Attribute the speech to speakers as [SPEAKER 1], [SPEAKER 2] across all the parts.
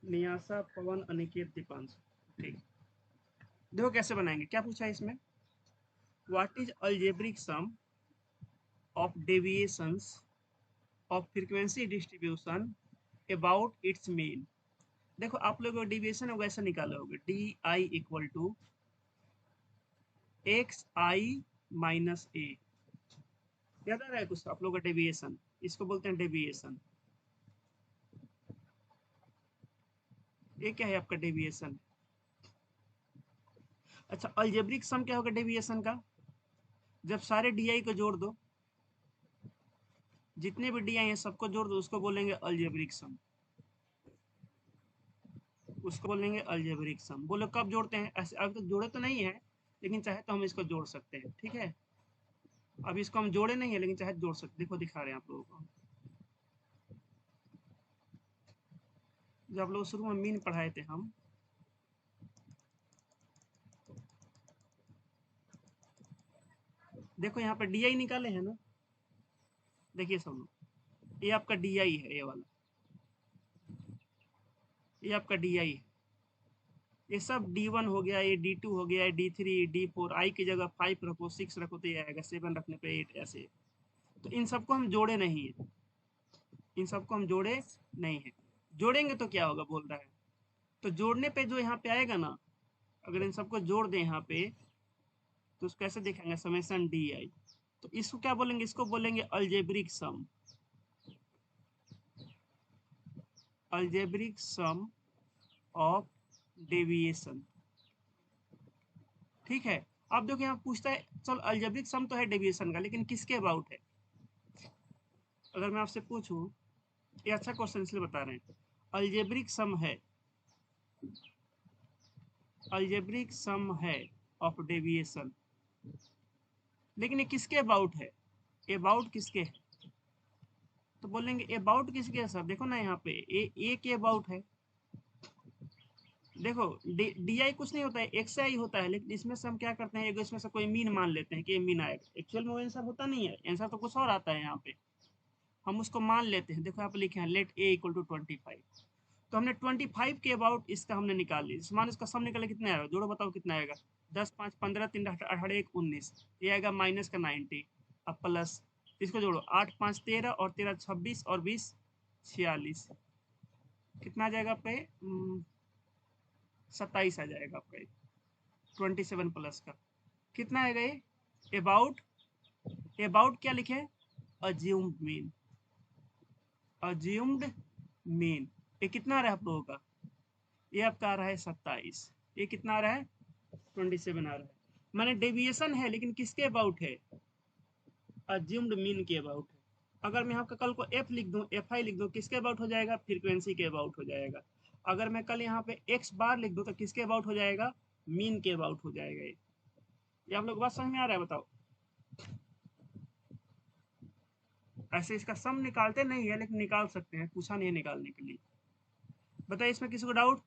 [SPEAKER 1] Niassa, पवन, अनिकेत, दीपांशु। ठीक, देखो कैसे बनाएंगे, क्या पूछा है इसमें, what is algebraic sum of deviations of frequency distribution about its mean. देखो आप लोग डेविएशन होगा ऐसा निकाले होगे, D I equal to X I minus A. याद आ रहा है कुछ आप लोग का डेविएशन, इसको बोलते हैं डेविएशन। ये क्या है आपका डेविएशन। अच्छा, अलजेब्रिक सम क्या होगा डेविएशन का, जब सारे डी आई को जोड़ दो, जितने भी डी आई हैं सबको जोड़ दो, उसको बोलेंगे अलजेब्रिक सम, उसको बोलेंगे अलजेब्रिक सम। बोलो कब जोड़ते हैं, ऐसे अभी तक जोड़े तो नहीं है, लेकिन चाहे तो हम इसको जोड़ सकते हैं, ठीक है। अब इसको हम जोड़े नहीं है लेकिन चाहे जोड़ सकते, देखो दिखा रहे हैं आप लोगों को। जब आप लोग शुरू में मीन पढ़ाए थे हम, देखो यहाँ पे डी आई निकाले हैं ना, देखिए सब लोग, ये आपका डी आई है, ये वाला, ये आपका डी आई है। ये सब D1 हो गया, ये D2 हो गया, D3, D4, आई की जगह 5 रखो, 6 रखो तो ये आएगा, 7 रखने पे 8, ऐसे। तो इन सबको हम जोड़े नहीं है, इन सबको हम जोड़े नहीं है। जोड़ेंगे तो क्या होगा बोल रहा है, तो जोड़ने पे जो यहाँ पे आएगा ना, अगर इन सबको जोड़ दें यहाँ पे, तो उसको कैसे देखेंगे, समेशन डी आई। तो इसको क्या बोलेंगे, इसको बोलेंगे algebraic sum, algebraic sum of deviation. ठीक है। अब देखो यहाँ पूछता है, चल अलजेब्रिक सम तो है डेविएशन का, लेकिन किसके अबाउट है। अगर मैं आपसे पूछूं, ये अच्छा क्वेश्चन इसलिए बता रहे हैं, अलजेब्रिक सम है, अलजेब्रिक सम है ऑफ डेविएशन, लेकिन ये किसके अबाउट है, अबाउट किसके है, तो बोलेंगे अबाउट किसके है सर, देखो ना यहाँ पे ए के अबाउट है। देखो डी आई कुछ नहीं होता है, एक्स आई होता है, लेकिन इसमें से हम क्या करते हैं, इसमें से कोई मीन मान लेते हैं कि ये मीन आएगा, एक्चुअल में वो आंसर होता नहीं है, आंसर तो कुछ और आता है यहाँ पे, हम उसको मान लेते हैं। देखो यहाँ पे लिखे हैं लेट ए इक्वल टू 25, तो हमने 25 के अबाउट इसका हमने निकाल लिया, मान इसका सम निकाले, कितना आएगा, जोड़ो बताओ कितना आएगा, 10 5 15 3 18 1 19, ये आएगा माइनस का 90, अब प्लस, इसको जोड़ो 8 5 13 और 13 26 और 20 46, कितना आ जाएगा आपका, 27 आ जाएगा आपका, 27 प्लस का कितना आएगा ये, अबाउट, अबाउट क्या लिखे, अज्यूम्ड मीन, अज्यूम्ड मीन। ये कितना आ रहा है आप लोगों का, ये आपका आ रहा है 27, ये कितना आ रहा है 27 आ रहा है। माने डेविएशन है लेकिन किसके अबाउट है, अज्यूम्ड मीन के अबाउट है। अगर मैं यहाँ कल को एफ लिख दूँ, एफ आई लिख दूँ, किसके अबाउट हो जाएगा, फ्रीक्वेंसी के अबाउट हो जाएगा। अगर मैं कल यहाँ पे एक्स बार लिख दूँ तो किसके अबाउट हो जाएगा, मीन के अबाउट हो जाएगा। ये आप लोग बात समझ में आ रहा है, बताओ। ऐसे इसका सम निकालते नहीं है लेकिन निकाल सकते हैं, पूछा नहीं है निकालने के लिए। बताइए इसमें किसी को डाउट,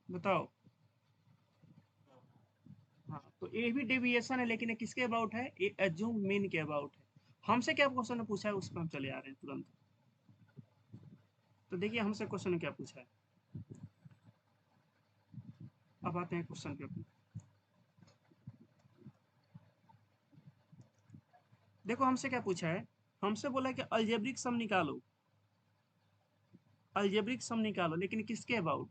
[SPEAKER 1] बताओ। हाँ, तो ये भी डेविएशन है लेकिन ये किसके अबाउट है, ये एज्यूम मीन के अबाउट है। हमसे क्या क्वेश्चन पूछा है उस पर हम चले आ रहे हैं तुरंत। तो देखिए हमसे क्वेश्चन क्या पूछा है, अब आते हैं क्वेश्चन पे अपने। देखो हमसे क्या पूछा है, हमसे बोला कि अलजेब्रिक सम निकालो, अलजेब्रिक सम निकालो, लेकिन किसके अबाउट,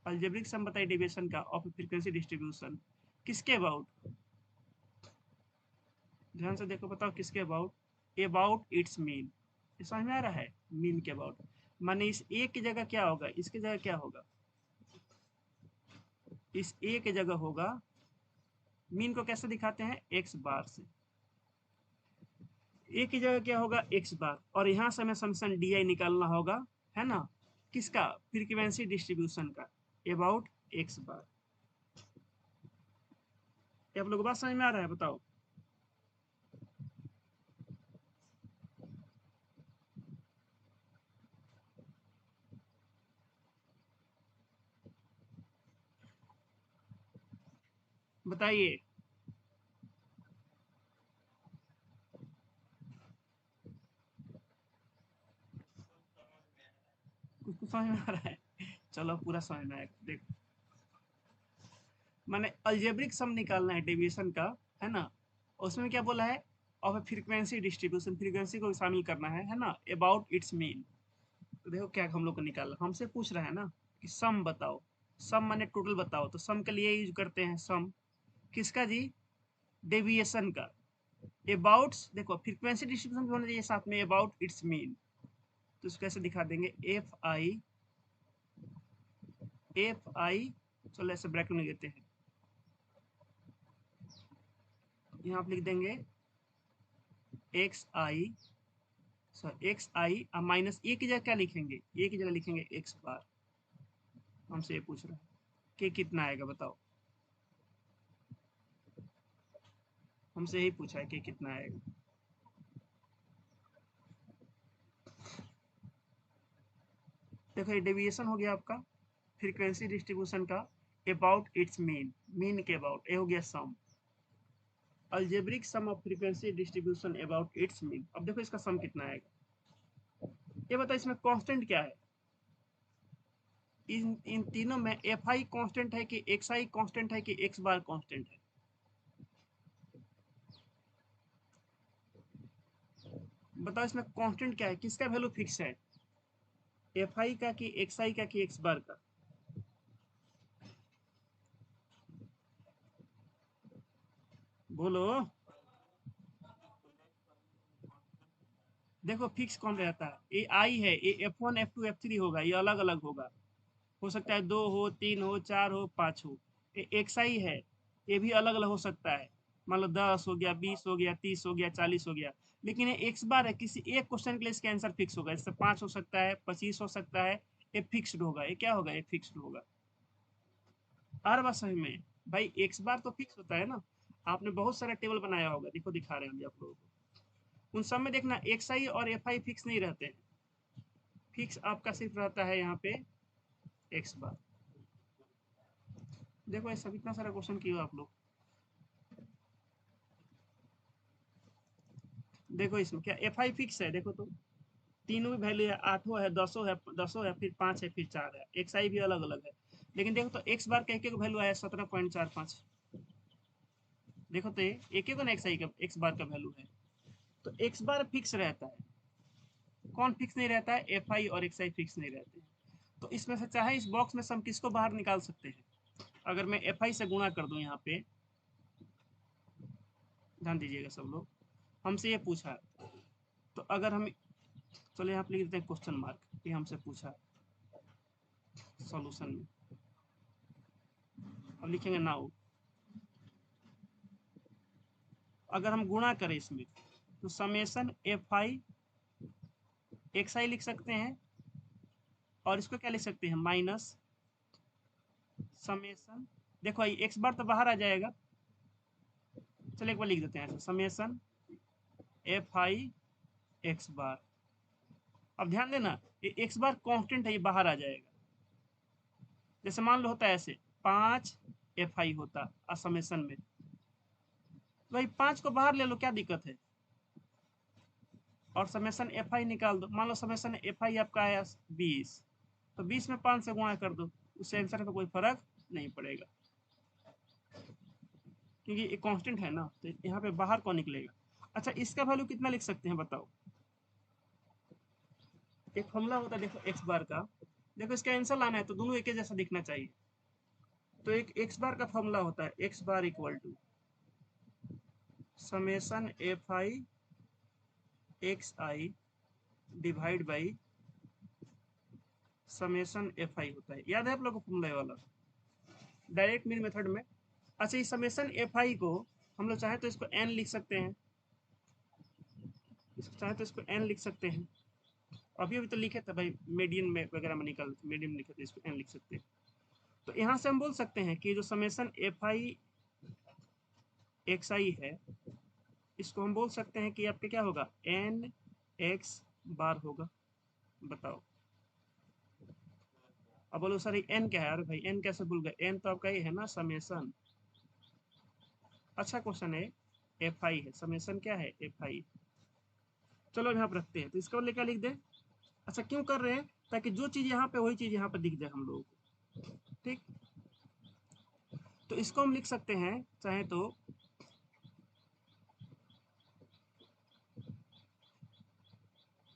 [SPEAKER 1] अलजेब्रिक सम बताइए डेविएशन का ऑफ फ्रीक्वेंसी डिस्ट्रीब्यूशन, किसके अबाउट, ध्यान से देखो बताओ किसके अबाउट, अबाउट इट्स मीन। समझ में आ रहा है, मीन के अबाउट, माने इस ए की जगह क्या होगा, इसकी जगह क्या होगा, इस ए की जगह होगा, मीन को कैसे दिखाते हैं, एक्स बार से, ए की जगह क्या होगा एक्स बार, और यहाँ से हमें समीकरण डी आई निकालना होगा, है ना, किसका, फ्रीक्वेंसी डिस्ट्रीब्यूशन का, अबाउट एक्स बार। आप लोग बात समझ में आ रहा है, बताओ। बताइए, कुछ समझ में आ रहा है? चलो पूरा समझ में आएगा। देखो मैंने अलजेब्रिक सम निकालना है डेविएशन का, है ना। उसमें क्या बोला है, और फ्रीक्वेंसी डिस्ट्रीब्यूशन, फ्रीक्वेंसी को शामिल करना है ना, अबाउट इट्स मीन। तो देखो क्या हम लोग को निकालना, हमसे पूछ रहा है ना कि सम बताओ, सम माने टोटल बताओ, तो सम के लिए यूज करते हैं सम किसका जी, डेविएशन का। अबाउट देखो फ्रीक्वेंसी डिस्ट्रीब्यूशन भी होना चाहिए साथ में, अबाउट इट्स मीन। तो इसको कैसे दिखा देंगे, एफ आई, चलो ऐसे ब्रैकेट में देते हैं, यहाँ आप लिख देंगे x I, sorry x I minus ए की जगह क्या लिखेंगे, ए की जगह लिखेंगे एक्स बार। हमसे ये पूछ रहा है कि कितना आएगा बताओ, हमसे यही पूछा है कि कितना आएगा। देखो ये डेविएशन हो गया आपका फ्रीक्वेंसी डिस्ट्रीब्यूशन का अबाउट इट्स मीन, मीन के अबाउट, ये हो गया sum, algebraic sum of frequency distribution about its mean. अब देखो इसका सम कितना आएगा, ये बताओ इसमें कांस्टेंट क्या है, इन तीनों में एफ आई कॉन्स्टेंट है कि एक्स आई कॉन्स्टेंट है कि एक्स बार कॉन्स्टेंट है, बताओ इसमें कांस्टेंट क्या है, किसका वैल्यू फिक्स है, एफ आई का कि एक्स आई का कि एक्स बार का। बोलो, देखो फिक्स कौन रहता है, ये आई है, ये F1 F2 F3 होगा, ये अलग अलग होगा, हो सकता है 2 हो, 3 हो, 4 हो, 5 हो। ये एक्स आई है, ये भी अलग अलग हो सकता है, मान लो 10 हो गया, 20 हो गया, 30 हो गया, 40 हो गया। लेकिन ये एक्स बार है, किसी एक क्वेश्चन के लिए इसका आंसर फिक्स होगा, जैसे 5 हो सकता है, 25 हो सकता है, ये फिक्स्ड होगा, ये क्या होगा, ये फिक्स्ड होगा। हर बार सही में भाई एक्स बार तो फिक्स होता है ना, आपने बहुत सारा टेबल बनाया होगा, देखो दिखा रहे हैं हम आप लोगों को, उन सब में देखना एक्स आई और एफ आई फिक्स नहीं रहते हैं, फिक्स आपका सिर्फ रहता है यहाँ पे एक्स बार। देखो ये सब इतना सारा क्वेश्चन किया आप लोग, देखो इसमें क्या एफ आई फिक्स है, देखो तो तीनों भी वैल्यू है, 8 है, 10 है, फिर 5 है, फिर 4 है, एक्स आई भी अलग अलग है। लेकिन देखो तो एक्स बार का एक एक वैल्यू आया 17.45, देखो तो ये एक एक ना एक्स आई का एक्स बार का वैल्यू है, तो एक्स बार फिक्स रहता है, कौन फिक्स नहीं रहता है, एफ आई और एक्स आई फिक्स नहीं रहते हैं। तो इसमें से चाहे इस बॉक्स में से हम किसको बाहर निकाल सकते हैं, अगर मैं एफ आई से गुणा कर दूं यहाँ पे, ध्यान दीजिएगा सब लोग, हमसे ये पूछा है, तो अगर हम, चलो यहाँ पे लिख देते हैं क्वेश्चन मार्क, ये हमसे पूछा है सॉल्यूशन में, अब लिखेंगे नाउ, अगर हम गुणा करें इसमें, तो समेशन एफ आई एक्स आई लिख सकते हैं, और इसको क्या लिख सकते हैं, माइनस समेशन, देखो ये एक्स बार तो बाहर आ जाएगा, चलो एक बार लिख देते हैं ऐसा, समेशन एफ आई एक्स बार। अब ध्यान देना ये एक्स बार कांस्टेंट है, ये बाहर आ जाएगा, जैसे मान लो होता है ऐसे 5 एफ आई होता असमेशन में, तो भाई 5 को बाहर ले लो, क्या दिक्कत है, और समेशन एफ आई निकाल दो, मान लो समेशन एफ आई आपका आया 20, तो 20 में 5 से गुणा कर दो, उससे आंसर में कोई फर्क नहीं पड़ेगा, क्योंकि ये कांस्टेंट है ना, तो यहाँ पे बाहर कौन निकलेगा। अच्छा इसका वैल्यू कितना लिख सकते हैं बताओ, एक फॉर्मूला होता है देखो एक्स बार का, देखो इसका आंसर लाना है तो दोनों एक ही जैसा दिखना चाहिए, तो एक एक्स बार का फॉर्मूला होता है x bar equal to summation f i x i divide by summation f i होता है, याद है आप लोग को फॉर्मूला वाला, डायरेक्ट मेन मेथड में। अच्छा इस समेशन एफ आई को हम लोग चाहे तो इसको एन लिख सकते हैं, इसको चाहे तो इसको एन लिख सकते हैं, अभी अभी तो लिखे थे भाई मीडियन में वगैरह में निकल मीडियम लिखे थे, इसको एन लिख सकते हैं। तो यहाँ से हम बोल सकते हैं कि जो समेशन एफ आई एक्स आई है, इसको हम बोल सकते हैं कि आपके क्या होगा, एन एक्स बार होगा, बताओ। अब बोलो सर एन क्या है, अरे भाई एन कैसे भूल गए, एन तो आपका ये है ना समेशन, अच्छा क्वेश्चन है, एफ आई है, समेशन क्या है एफ आई, चलो यहाँ पर रखते हैं, तो इसका लेकर लिख दे। अच्छा क्यों कर रहे हैं, ताकि जो चीज़ यहाँ पे वही चीज़ यहाँ पे दिख जाए हम लोगों को। ठीक, तो इसको हम लिख सकते हैं चाहे तो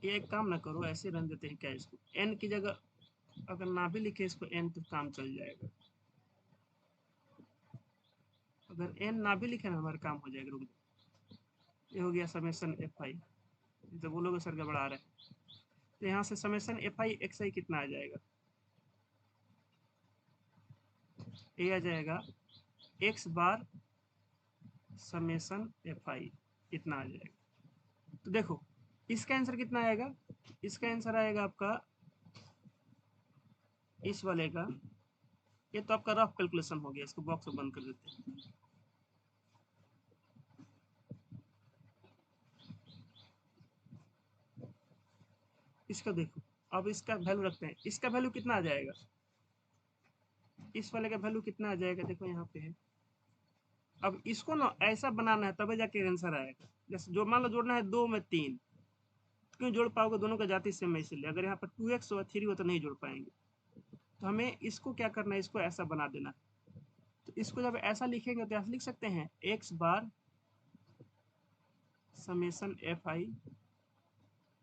[SPEAKER 1] ये एक काम ना करो, ऐसे रन देते हैं क्या इसको, n की जगह अगर ना भी लिखे इसको n तो काम चल जाएगा। अगर n ना भी लिखे ना हमारा काम हो जाएगा। रुक जाओ, ये हो गया समेसन एफ आई। तो बोलोगे सर गड़बड़ा रहा है, तो यहाँ से समेसन एफ आई एक्स आई कितना आ जाएगा, ये आ जाएगा x bar summation F I इतना आ जाएगा। तो देखो इसका आंसर कितना आएगा, इसका आंसर आएगा आपका इस वाले का, ये तो आपका रफ कैलकुलेशन हो गया, इसको बॉक्स में बंद कर देते हैं। इसका देखो, अब इसका वैल्यू रखते हैं, इसका वैल्यू कितना आ जाएगा, इस वाले का वैल्यू कितना आ जाएगा, देखो यहाँ पे है। अब इसको ना ऐसा बनाना है तभी जाके आंसर आएगा। जैसे जो मान लो जोड़ना है 2 में 3, क्यों जोड़ पाओगे, दोनों का जाति सेम है इसलिए। अगर यहाँ पर 2x हो 3 हो तो नहीं जोड़ पाएंगे। तो हमें इसको क्या करना है, इसको ऐसा बना देना। तो इसको जब ऐसा लिखेंगे तो ऐसा लिख सकते हैं x bar summation F I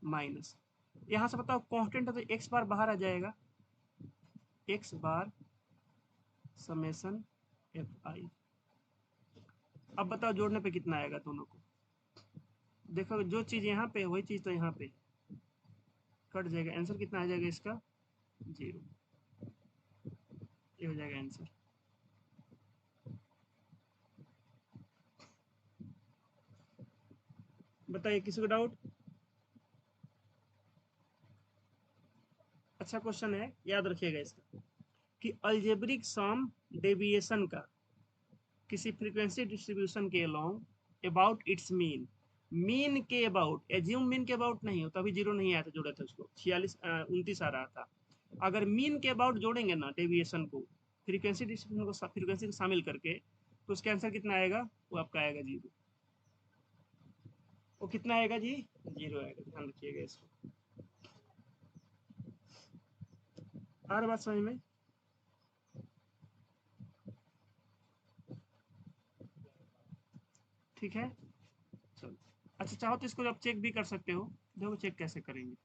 [SPEAKER 1] minus, यहाँ से बताओ कांस्टेंट है तो एक्स बार बाहर आ जाएगा, x bar summation F I. अब बताओ जोड़ने पे कितना आएगा दोनों को, देखो जो चीज़ यहाँ पे वही चीज़ तो यहाँ पे कट जाएगा, आंसर कितना आ जाएगा इसका 0, ये हो जाएगा आंसर। बताइए किसी को डाउट। अच्छा क्वेश्चन है, याद रखिएगा इसका कि अलजेब्रिक सम डेविएशन का किसी फ्रीक्वेंसी डिस्ट्रीब्यूशन के along about its mean, mean के अबाउट, एज्यूम मीन के अबाउट नहीं हो तभी 0 नहीं आया था, जोड़े थे उसको 29 आ रहा था। अगर मीन के अबाउट जोड़ेंगे ना डेविएशन को, फ्रीक्वेंसी डिस्ट्रीब्यूशन को, फ्रीक्वेंसी को शामिल करके, तो उसका आंसर कितना आएगा, वो आपका आएगा 0। वो कितना आएगा जी, 0 आएगा, ध्यान रखिएगा इसको। आ रहा बात समझ में। ठीक है, चलो। अच्छा चाहो तो इसको आप चेक भी कर सकते हो, देखो चेक कैसे करेंगे।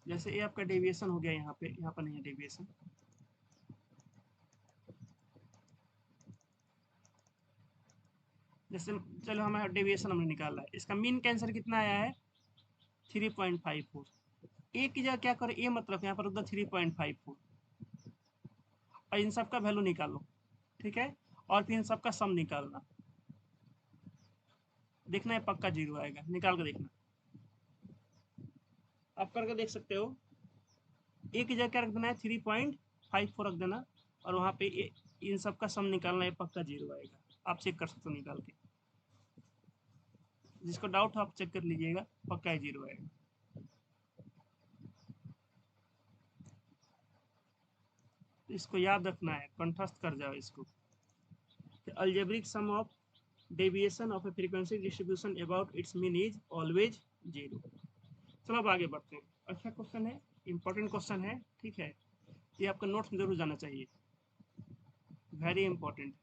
[SPEAKER 1] जैसे ये आपका डेविएशन हो गया, यहाँ पे, यहाँ पर नहीं है डेविएशन। जैसे चलो हमारा डेविएशन हमने निकाला है, इसका मीन कैंसर कितना आया है 3.54। ए की जगह क्या करो, ए मतलब यहाँ पर होता 3.54, और इन सब का वैल्यू निकालो। ठीक है, और फिर इन सब का सम निकालना, देखना है पक्का 0 आएगा, निकाल के देखना। आप करके देख सकते हो, ए की जगह क्या रख देना है 3.54 रख देना, और वहाँ पे इन सब का सम निकालना है, पक्का 0 आएगा। आप चेक कर सकते हो निकाल के, जिसको डाउट हो आप चेक कर लीजिएगा, पक्का 0 आएगा। इसको याद रखना है, कंठस्थ कर जाओ इसको। Algebraic sum of deviation of a frequency distribution about its mean is always 0। चलो अब आगे बढ़ते हैं। अच्छा क्वेश्चन है, इंपॉर्टेंट क्वेश्चन है, ठीक है, ये आपका नोट्स में जरूर जाना चाहिए, वेरी इंपॉर्टेंट।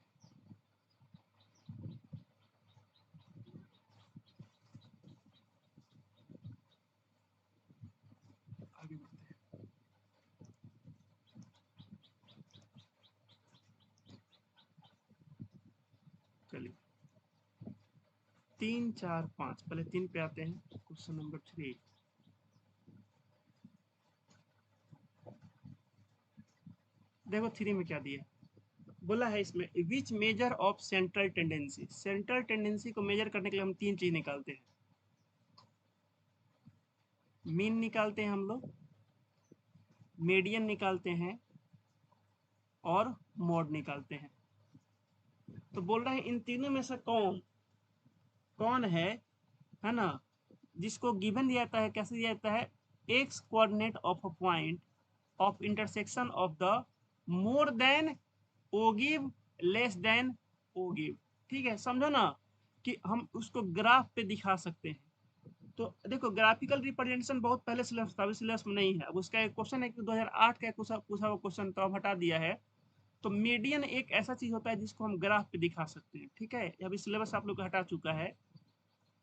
[SPEAKER 1] आगे बढ़ते हैं, चलिए 3 4 5, पहले 3 पे आते हैं। क्वेश्चन नंबर 3, देखो 3 में क्या दिया, बोला है इसमें which measure of central tendency, central tendency को मेजर करने के लिए हम 3 चीज निकालते हैं, मीन निकालते हैं हम लोग, मीडियन निकालते हैं, और मोड निकालते हैं। तो बोल रहे हैं इन तीनों में से कौन कौन है ना, जिसको गिवन दिया जाता है, कैसे दिया जाता है, x coordinate of a point of intersection of the more than ogive less than ogive. ठीक है, समझो ना कि हम उसको ग्राफ पे दिखा सकते हैं, तो देखो ग्राफिकल रिप्रेजेंटेशन बहुत पहले सिलेबस था, अभी सिलेबस में नहीं है। अब उसका एक क्वेश्चन है कि 2008 का पूछा हुआ क्वेश्चन तो अब हटा दिया है। तो मीडियन एक ऐसा चीज होता है जिसको हम ग्राफ पे दिखा सकते हैं, ठीक है, अभी सिलेबस आप लोग हटा चुका है।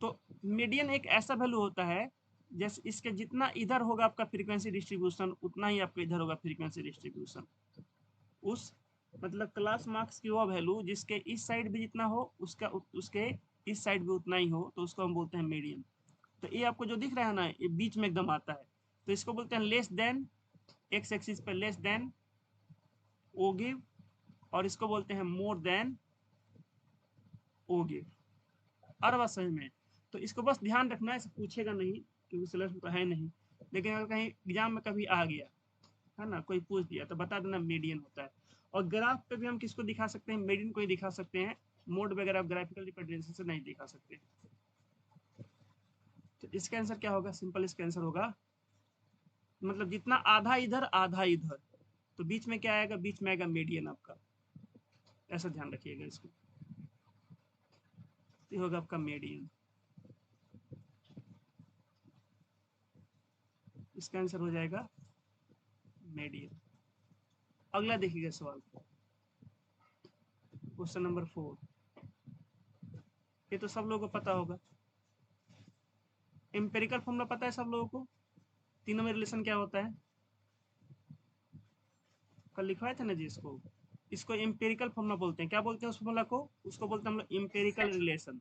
[SPEAKER 1] तो मीडियन एक ऐसा वैल्यू होता है जैसे इसके जितना इधर होगा आपका फ्रीक्वेंसी डिस्ट्रीब्यूशन उतना ही आपका इधर होगा फ्रीक्वेंसी डिस्ट्रीब्यूशन। उस मतलब क्लास मार्क्स की वो वैल्यू जिसके इस साइड भी जितना हो उसका उसके इस साइड भी उतना ही हो, तो उसको हम बोलते हैं मीडियन। तो ये आपको जो दिख रहा है ना, ये बीच में एकदम आता है, तो इसको बोलते हैं लेस देन, एक्स एक्सिस पे लेस देन ओ गिव, और इसको बोलते हैं मोर देन ओ गिव। और बात समझ में? तो इसको बस ध्यान रखना है, पूछेगा नहीं क्योंकि सिलेबस में तो है नहीं, लेकिन अगर कहीं एग्जाम में कभी आ गया है ना, कोई पूछ दिया तो बता देना मीडियन होता है। और ग्राफ पे भी हम किसको दिखा सकते हैं, मीडियन को ही दिखा सकते हैं, मोड वगैरह ग्राफिकल रिप्रेजेंटेशन से नहीं दिखा सकते। तो इसका आंसर क्या होगा, सिंपल इसका आंसर होगा मतलब जितना आधा इधर आधा इधर, तो बीच में क्या आएगा, बीच में आएगा मीडियन आपका, ऐसा ध्यान रखिएगा इसको। ये होगा आपका मीडियन, इसका आंसर हो जाएगा मीडियन। अगला देखिएगा सवाल, क्वेश्चन नंबर 4। ये तो सब लोगों को पता होगा, एम्पेरिकल फॉर्मूला पता है सब लोगों को, तीनों में रिलेशन क्या होता है, कल लिखवाए थे ना जी इसको। इसको एम्पेरिकल फॉर्मूला बोलते हैं, क्या बोलते हैं उस फॉर्मूला को, उसको बोलते हैं हम लोग एम्पेरिकल रिलेशन।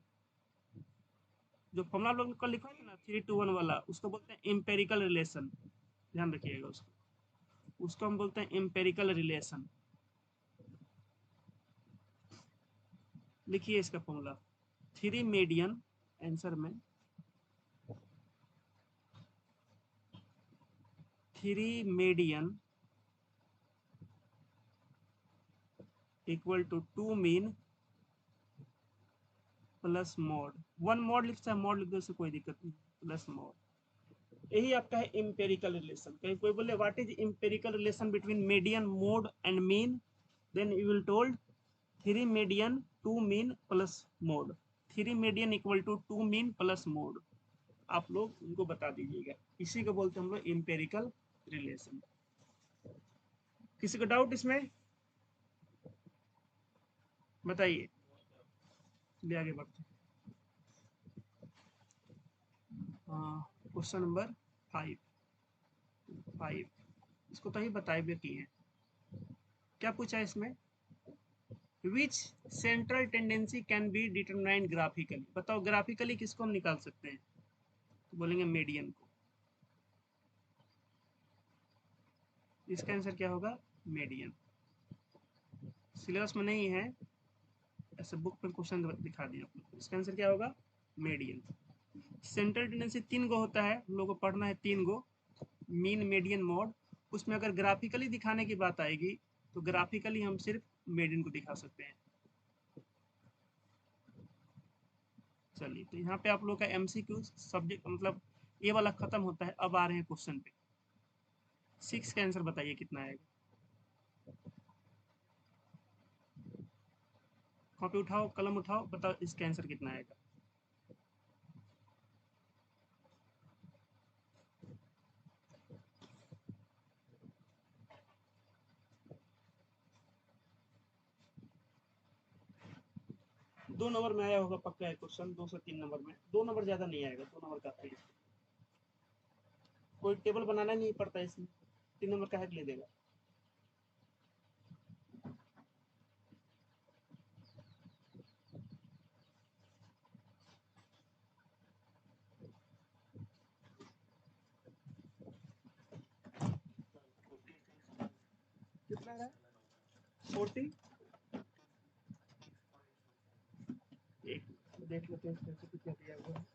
[SPEAKER 1] जो फॉर्मूला हम लोग कल लिखवाए थे ना 3 to 1 वाला, उसको बोलते हैं एम्पेरिकल रिलेशन, ध्यान रखिएगा उसको, उसको हम बोलते हैं एम्पेरिकल रिलेशन। लिखिए इसका फॉर्मूला, 3 मीडियन, आंसर में 3 median equal to 2 mean plus mode. 1 mode लिखता है, मॉड लिख दो, उससे कोई दिक्कत नहीं, प्लस मॉड। यही आपका है इंपेरिकल रिलेशन। कहीं कोई बोले what is empirical relation between median mode and mean, then you will told 3 median 2 mean plus mode. 3 median equal to 2 mean plus mode, आप लोग उनको बता दीजिएगा, इसी को बोलते हैं हम लोग इंपेरिकल रिलेशन। किसी को डाउट इसमें बताइए, चलिए आगे बढ़ते हैं। Question number 5। इसको तो ही बताए भी किए हैं, क्या पूछा है इसमें, which central tendency can be determined graphically. बताओ ग्राफिकली किसको हम निकाल सकते हैं, तो बोलेंगे मीडियन को, इसका आंसर क्या होगा, मीडियन। सिलेबस में नहीं है, ऐसे बुक में क्वेश्चन दिखा दिया आपको, इसका आंसर क्या होगा, मीडियन। सेंट्रल टेंडेंसी 3 गो होता है, हम लोग को पढ़ना है 3 गो, मीन मीडियन मॉड। उसमें अगर ग्राफिकली दिखाने की बात आएगी तो ग्राफिकली हम सिर्फ मीडियन को दिखा सकते हैं। चलिए, तो यहाँ पे आप लोग का एमसीक्यू सब्जेक्ट मतलब ये वाला खत्म होता है, अब आ रहे हैं क्वेश्चन पे। 6 का आंसर बताइए कितना आएगा, कॉपी उठाओ कलम उठाओ, बताओ इसका आंसर कितना आएगा। दो नंबर में आया होगा पक्का है क्वेश्चन, 2 से 3 नंबर में, 2 नंबर ज्यादा नहीं आएगा, 2 नंबर काफी है। कोई टेबल बनाना नहीं पड़ता इसमें, 3 नंबर का हेड ले देगा। कितना है, 40। एक देख लेते हैं इसमें से कितना दिया हुआ है।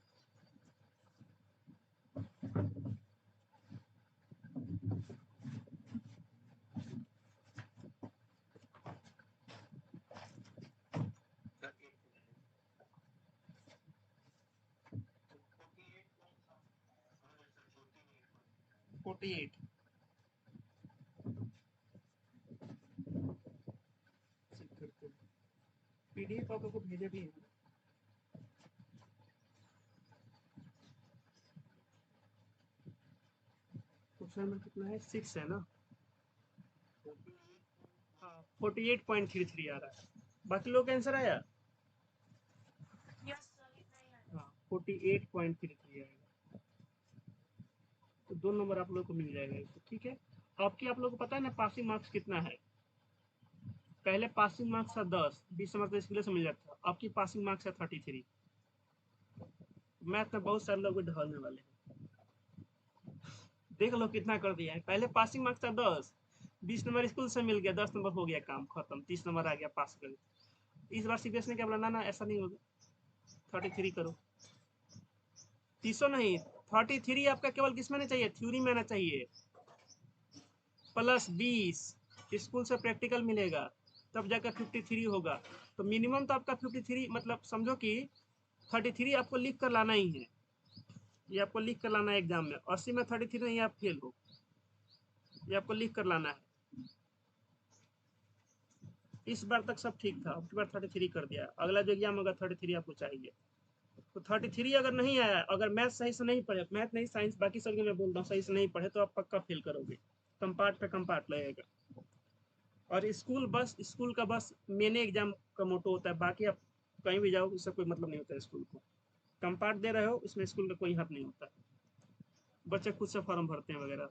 [SPEAKER 1] फोर्टी एट पीडीएफ आपको भेजे भी है। क्वेश्चन नंबर कितना है, 6 है ना। हाँ 48.33 आ रहा है। बाकी लोग का आंसर आया। हाँ 48.33 आएगा, तो 2 नंबर आप लोग को मिल जाएगा इसको। ठीक है, आप लोग को पता है ना पासिंग मार्क्स कितना है। पहले पासिंग मार्क्स था 10, 20 नंबर तो इसके लिए से मिल जाता था। आपकी पासिंग मार्क्स है 33। मैथ में बहुत सारे लोग ढलने वाले हैं। देख लो कितना कर दिया है। पहले पासिंग मार्क्स था 10, 20 नंबर स्कूल से मिल गया, 10 नंबर हो गया, काम खत्म, 30 नंबर आ गया, पास कर। इस बार सीबीएसई ने क्या बोला, ना ऐसा नहीं होगा, 33 करो। 30 नहीं, 33 आपका केवल किस में आना चाहिए, थ्योरी में आना चाहिए, प्लस 20 स्कूल से प्रैक्टिकल मिलेगा, तब जाकर 53 होगा। तो मिनिमम तो आपका 53, मतलब समझो कि 33 आपको लिख कर लाना ही है। ये आपको लिख कर लाना है एग्जाम में। 80 में 33 नहीं, आप फेल हो। ये आपको लिख कर लाना है। इस बार तक सब ठीक था, अब की बार 33 कर दिया। अगला जो एग्जाम होगा 33 आपको चाहिए। तो 33 अगर नहीं आया, अगर मैथ सही से नहीं पढ़े, मैथ नहीं साइंस बाकी सब मैं बोलता हूँ, सही से नहीं पढ़े तो आप पक्का फेल करोगे। कंपार्ट पे कंपार्ट लगेगा। और स्कूल का बस मेन एग्जाम का मोटो होता है, बाकी आप कहीं भी जाओ उससे कोई मतलब नहीं होता है स्कूल को। कंपार्ट दे रहे हो, इसमें स्कूल का कोई हक नहीं होता। बच्चे खुद से फॉर्म भरते हैं वगैरह।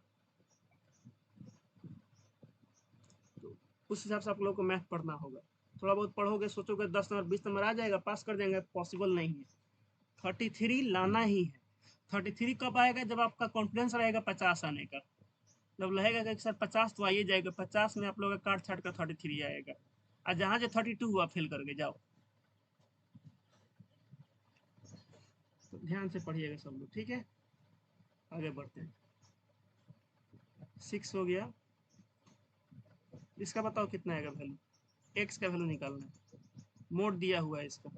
[SPEAKER 1] तो उस हिसाब से आप लोगों को मैथ पढ़ना होगा। थोड़ा बहुत पढ़ोगे, सोचोगे 10 नंबर 20 नंबर आ जाएगा, पास कर जाएंगे, पॉसिबल नहीं है। 33 लाना ही है। 33 कब आएगा, जब आपका कॉन्फिडेंस रहेगा 50 आने का। जब रहेगा कि सर 50 तो आइए जाएगा, 50 में आप लोग का काट छाट कर 33 आएगा। और जहाँ जो 32 हुआ फेल करके जाओ। तो ध्यान से पढ़िएगा सब लोग, ठीक है। आगे बढ़ते हैं। 6 हो गया। इसका बताओ कितना आएगा वैल्यू, एक्स का वैल्यू निकालना है। मोड दिया हुआ है इसका।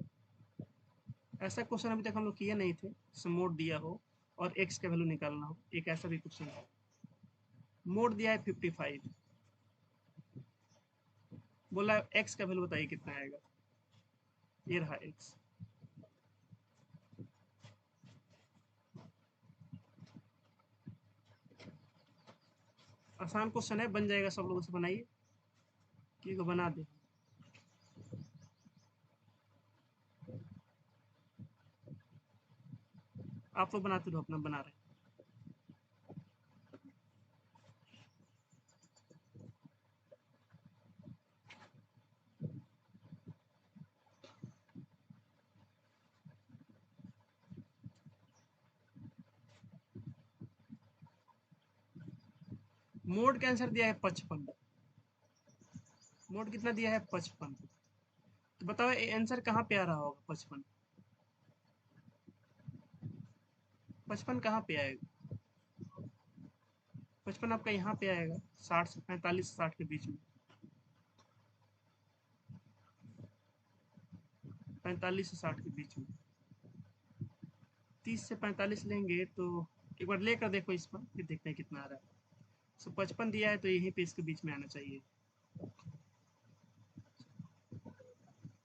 [SPEAKER 1] ऐसा क्वेश्चन अभी तक हम लोग किए नहीं थे, जिसमें मोड दिया हो और एक्स का वैल्यू निकालना हो। एक ऐसा भी क्वेश्चन है। मोड दिया है 55, बोला एक्स का वैल्यू बताइए कितना आएगा। ये रहा एक्स। आसान क्वेश्चन है, बन जाएगा, सब लोगों से बनाइए कि को बना दे। आप लोग बनाते रहो, अपना बना रहे। मोड का आंसर दिया है 55। मोड कितना दिया है 55। तो बताओ आंसर कहाँ पे आ रहा होगा 55। 55 कहाँ पे आएगा। 55 आपका यहाँ पे आएगा, 60 से 45 60 के बीच में। 45 से 60 के बीच में। 30 से 45 लेंगे तो एक बार लेकर देखो इस पर, फिर देखते हैं कितना आ रहा है। सो 55 दिया है तो यहीं पे इसके बीच में आना चाहिए।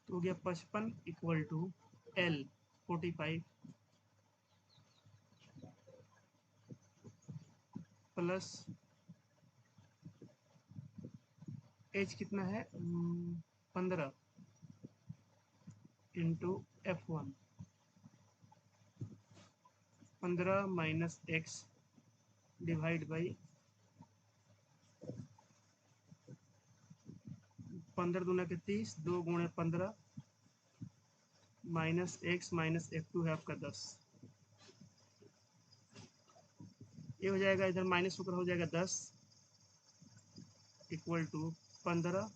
[SPEAKER 1] तो हो गया 55 equal to l 45 plus h कितना है 15 into F1। 15 minus x divide by 15 दूना के 30, 2 गुणे 15 माइनस एक्स माइनस F2 है आपका 10। ये हो जाएगा, इधर माइनस होकर हो जाएगा 10 equal to 15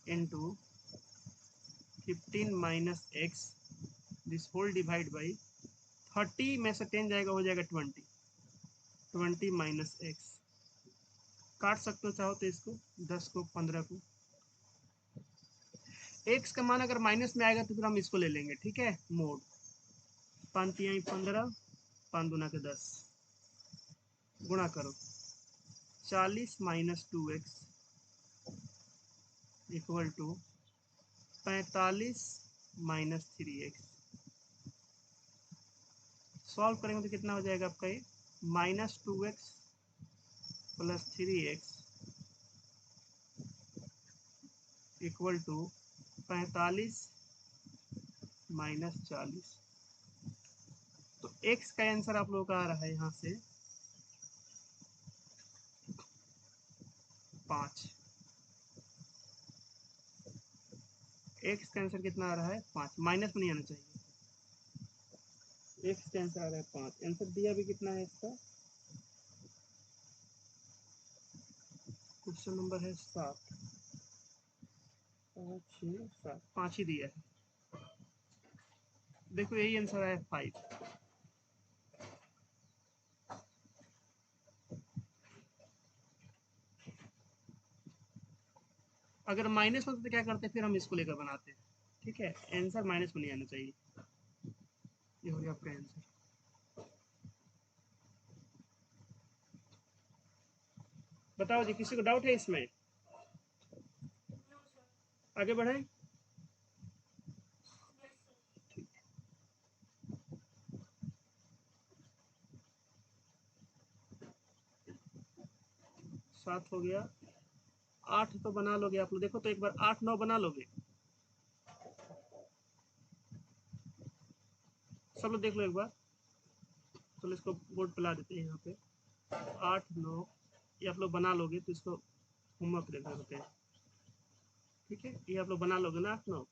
[SPEAKER 1] into 15 minus x this whole divide by 30 में से 10 जाएगा, हो जाएगा 20 माइनस एक्स। काट सकते हो चाहो तो इसको, 10 को 15 को। एक्स का मान अगर माइनस में आएगा तो फिर हम इसको ले लेंगे, ठीक है। मोड 5 तिहाई 15, 5 दूना के 10, गुणा करो 40 minus 2x equal to 45 minus 3x। Solve करेंगे तो कितना हो जाएगा आपका ये -2x + 3x इक्वल टू 45 - 40। तो x का आंसर आप लोगों का आ रहा है यहाँ से 5। x का आंसर कितना आ रहा है 5, माइनस में नहीं आना चाहिए। x का आंसर आ रहा है 5। आंसर दिया भी कितना है इसका, क्वेश्चन नंबर है 7, 5 6 7, 5 ही दिया है। देखो यही आंसर है 5। अगर माइनस में तो क्या करते हैं, फिर हम इसको लेकर बनाते हैं। ठीक है, आंसर माइनस में नहीं आना चाहिए। ये हो गया आपका आंसर। बताओ जी, किसी को डाउट है इसमें? आगे बढ़े। 7 हो गया। 8 तो बना लोगे आप लोग, देखो तो एक बार 8 9 बना लोगे सब लोग, देख लो एक बार। चलो इसको बोर्ड पे ला देते हैं यहाँ पे। 8 9 ये आप लोग बना लोगे तो इसको होमवर्क देख सकते हैं। ठीक है, ये आप लोग बना लोगे ना 8 9।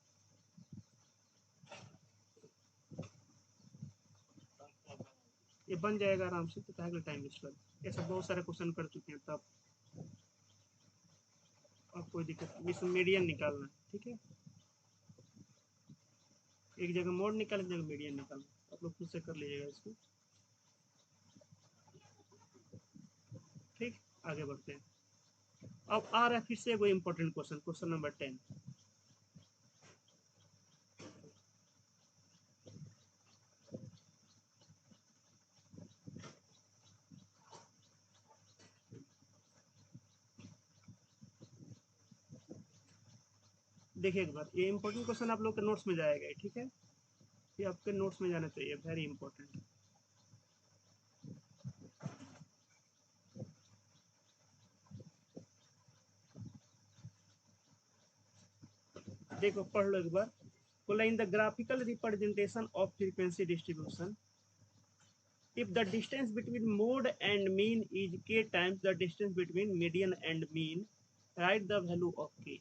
[SPEAKER 1] ये बन जाएगा आराम से, तो काहे टाइम वेस्ट कर। ऐसा बहुत सारे क्वेश्चन कर चुके हैं तब। अब कोई दिक्कत नहीं, इसमें मीडियन निकालना है। ठीक है, एक जगह मोड निकाल, एक जगह मीडियन निकालना। आप लोग खुद से कर लीजिएगा इसको। ठीक, आगे बढ़ते हैं। अब आ रहा है फिर से कोई इंपॉर्टेंट क्वेश्चन, क्वेश्चन नंबर 10। देखिए एक बार, ये इंपॉर्टेंट क्वेश्चन आप लोग के नोट्स में जाएगा। ठीक है, ये आपके नोट्स में जाना चाहिए, वेरी इंपॉर्टेंट। देखो पढ़ लो एक बार। बोला in the graphical representation of frequency distribution, if the distance between mode and mean is k times the distance between median and mean, write the value of k।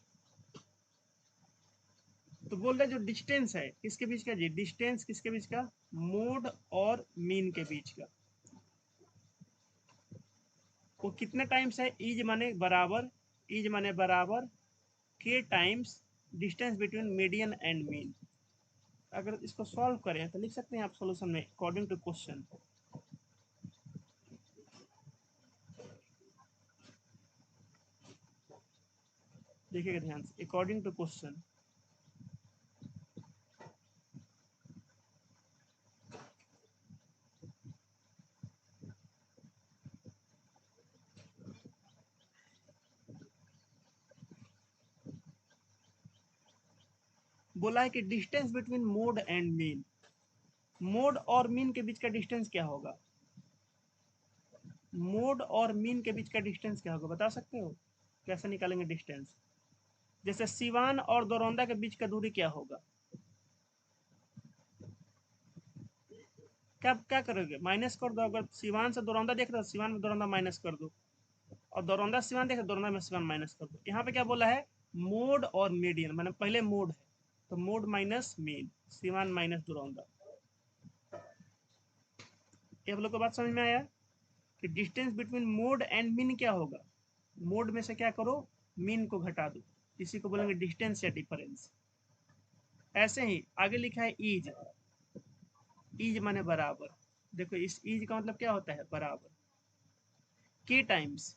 [SPEAKER 1] तो बोल रहे जो डिस्टेंस है किसके बीच का जी, डिस्टेंस किसके बीच का, मोड और मीन के बीच का, वो कितने टाइम्स है, इज माने बराबर, इज माने बराबर के times distance between median and mean. अगर इसको सॉल्व करें तो लिख सकते हैं आप सॉल्यूशन में अकॉर्डिंग टू क्वेश्चन। देखिएगा ध्यान से, अकॉर्डिंग टू क्वेश्चन। बोला है कि distance between mode and mean, mode और मीन के बीच का डिस्टेंस क्या होगा, मोड और मीन के बीच का डिस्टेंस क्या होगा, बता सकते हो? कैसे निकालेंगे डिस्टेंस? जैसे सिवान और दौरौंदा के बीच का दूरी क्या होगा, क्या क्या करोगे, माइनस कर दो। अगर सिवान से दौरौंदा देख रहे हो, सिवान में दौरौंदा माइनस कर दो, और दौरौंदा सिवान देख रहे हो, दौरौंदा में सिवान माइनस कर दो। यहाँ पे क्या बोला है, मोड और मीडियन, मैंने पहले मोड है तो मोड माइनस मीन, सिवान माइनस दौरौंदा। ये आप लोग को बात समझ में आया कि distance between mode and mean क्या होगा, मोड में से क्या करो, मीन को घटा दो, इसी को बोलेंगे डिस्टेंस या डिफरेंस। ऐसे ही आगे लिखा है इज, इज माने बराबर। देखो इस इज का मतलब क्या होता है, बराबर के टाइम्स,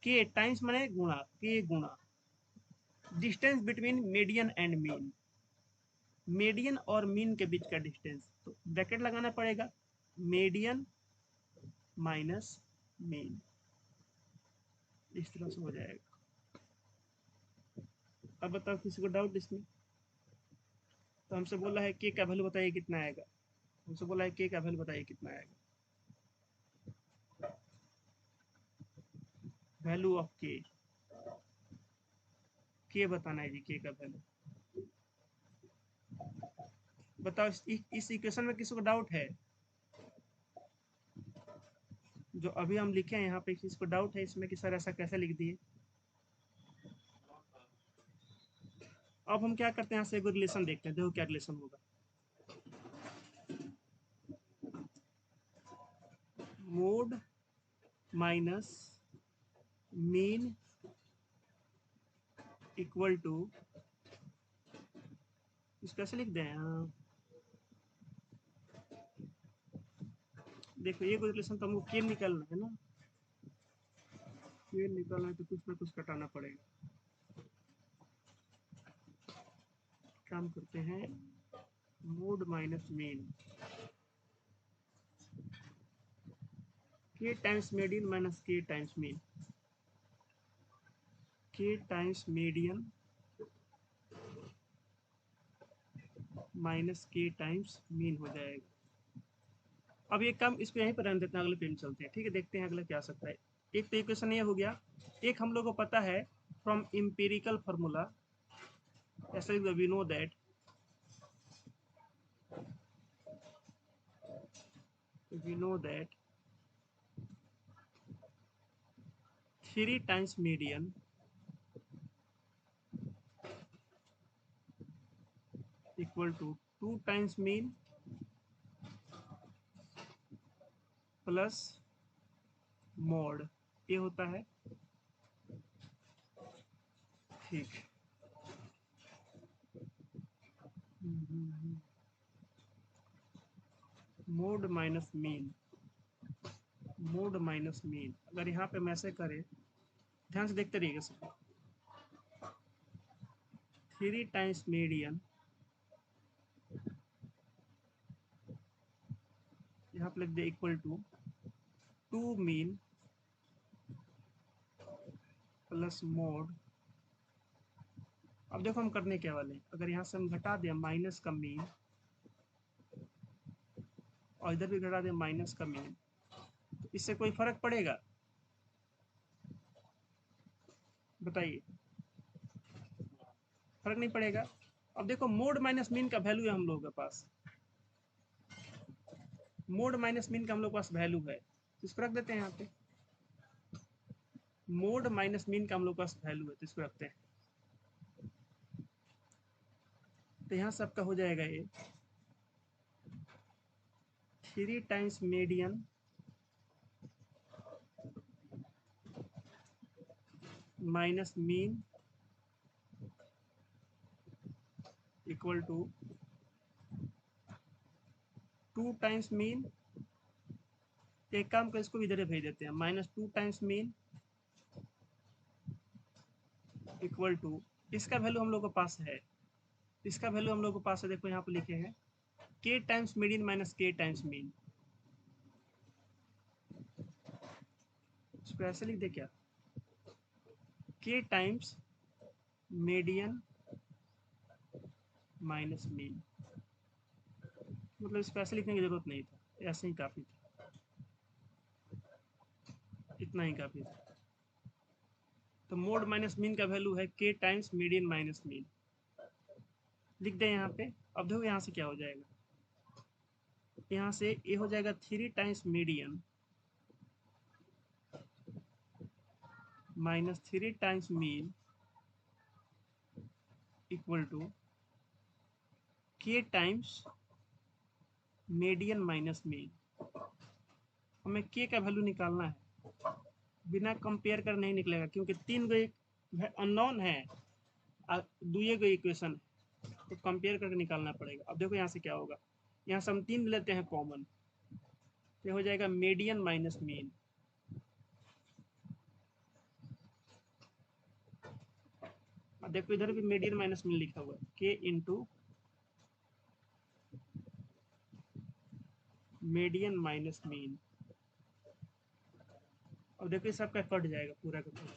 [SPEAKER 1] के टाइम्स माने गुणा, के गुणा distance between median and mean, median और मीन के बीच का डिस्टेंस। तो ब्रैकेट लगाना पड़ेगा, मीडियन माइनस मीन, इस तरह से हो जाएगा। अब बताओ किसी को डाउट इसमें? तो हमसे बोला है के का वैल्यू बताइए कितना आएगा, हमसे बोला है के का वैल्यू बताइए कितना आएगा। वैल्यू ऑफ के बताना है जी, के का वैल्यू। बताओ इस इक्वेशन में किसी को डाउट है? जो अभी हम लिखे हैं यहाँ पे, किसी को डाउट है इसमें कि सर ऐसा कैसे लिख दिए? अब हम क्या करते हैं, यहाँ से एक रिलेशन देखते हैं, देखो क्या रिलेशन होगा। Mode minus mean equal to, इसको ऐसे लिख दें। देखो ये रिलेशन तो हमको के निकालना है ना, के निकालना है तो कुछ ना कुछ कटाना पड़ेगा। काम करते हैं, मोड माइनस मीन, के टाइम्स मीडियन माइनस के टाइम्स मीन, के टाइम्स मीडियन माइनस के टाइम्स मीन हो जाएगा। अब ये काम इसको यहीं पर रहने देते हैं, अगले पेज में चलते हैं। ठीक है, देखते हैं अगला क्या आ सकता है। एक तो इक्वेशन ये हो गया, एक हम लोग को पता है फ्रॉम एम्पिरिकल फार्मूला, ऐसे we know that three times median equal to 2 times mean plus mode, ये होता है। ठीक, mode minus mean, mode minus mean, अगर यहाँ पे मैसे करें, ध्यान से देखते रहिएगा सब। 3 टाइम्स मीडियन, यहाँ पे लिख दे equal to 2 mean plus mode. अब देखो हम करने क्या वाले हैं, अगर यहाँ से हम घटा दें माइनस का मीन और इधर भी घटा दें माइनस का मीन, तो इससे कोई फर्क पड़ेगा? बताइए, फर्क नहीं पड़ेगा। अब देखो मोड माइनस मीन का वैल्यू है हम लोगों के पास, मोड माइनस मीन का हम लोग के पास वैल्यू है, इसको रख देते हैं यहाँ पे। मोड माइनस मीन का हम लोग के पास वैल्यू है, तो इसको रखते हैं। तो यहाँ सबका हो जाएगा ये 3 times median minus mean equal to 2 times mean. एक काम कर, इसको इधर भेज देते हैं, minus 2 times mean equal to, इसका वैल्यू हम लोग के पास है, इसका वैल्यू हम लोग के पास है, देखो यहाँ पे लिखे हैं के टाइम्स मीडियन माइनस के टाइम्स मीन। इसको ऐसे लिख दे क्या, के टाइम्स मीडियन माइनस मीन, मतलब इसको ऐसे लिखने की जरूरत नहीं था, ऐसे ही काफी था, इतना ही काफी था। तो मोड माइनस मीन का वैल्यू है के टाइम्स मीडियन माइनस मीन, लिख दें यहाँ पे। अब देखो यहाँ से क्या हो जाएगा, यहाँ से ये हो जाएगा 3 times median minus 3 times mean equal to के टाइम्स मीडियन माइनस मीन। हमें के का वैल्यू निकालना है, बिना कंपेयर कर नहीं निकलेगा, क्योंकि 3 गो अननोन है, दुए गो इक्वेशन है, तो कंपेयर करके निकालना पड़ेगा। अब देखो यहाँ से क्या होगा, यहाँ से हम 3 लेते हैं कॉमन, तो हो जाएगा मीडियन माइनस मीन। अब देखो इधर भी मीडियन माइनस मीन लिखा हुआ है, के इंटू मीडियन माइनस मीन। अब देखो इस सबका कट जाएगा, पूरा का पूरा,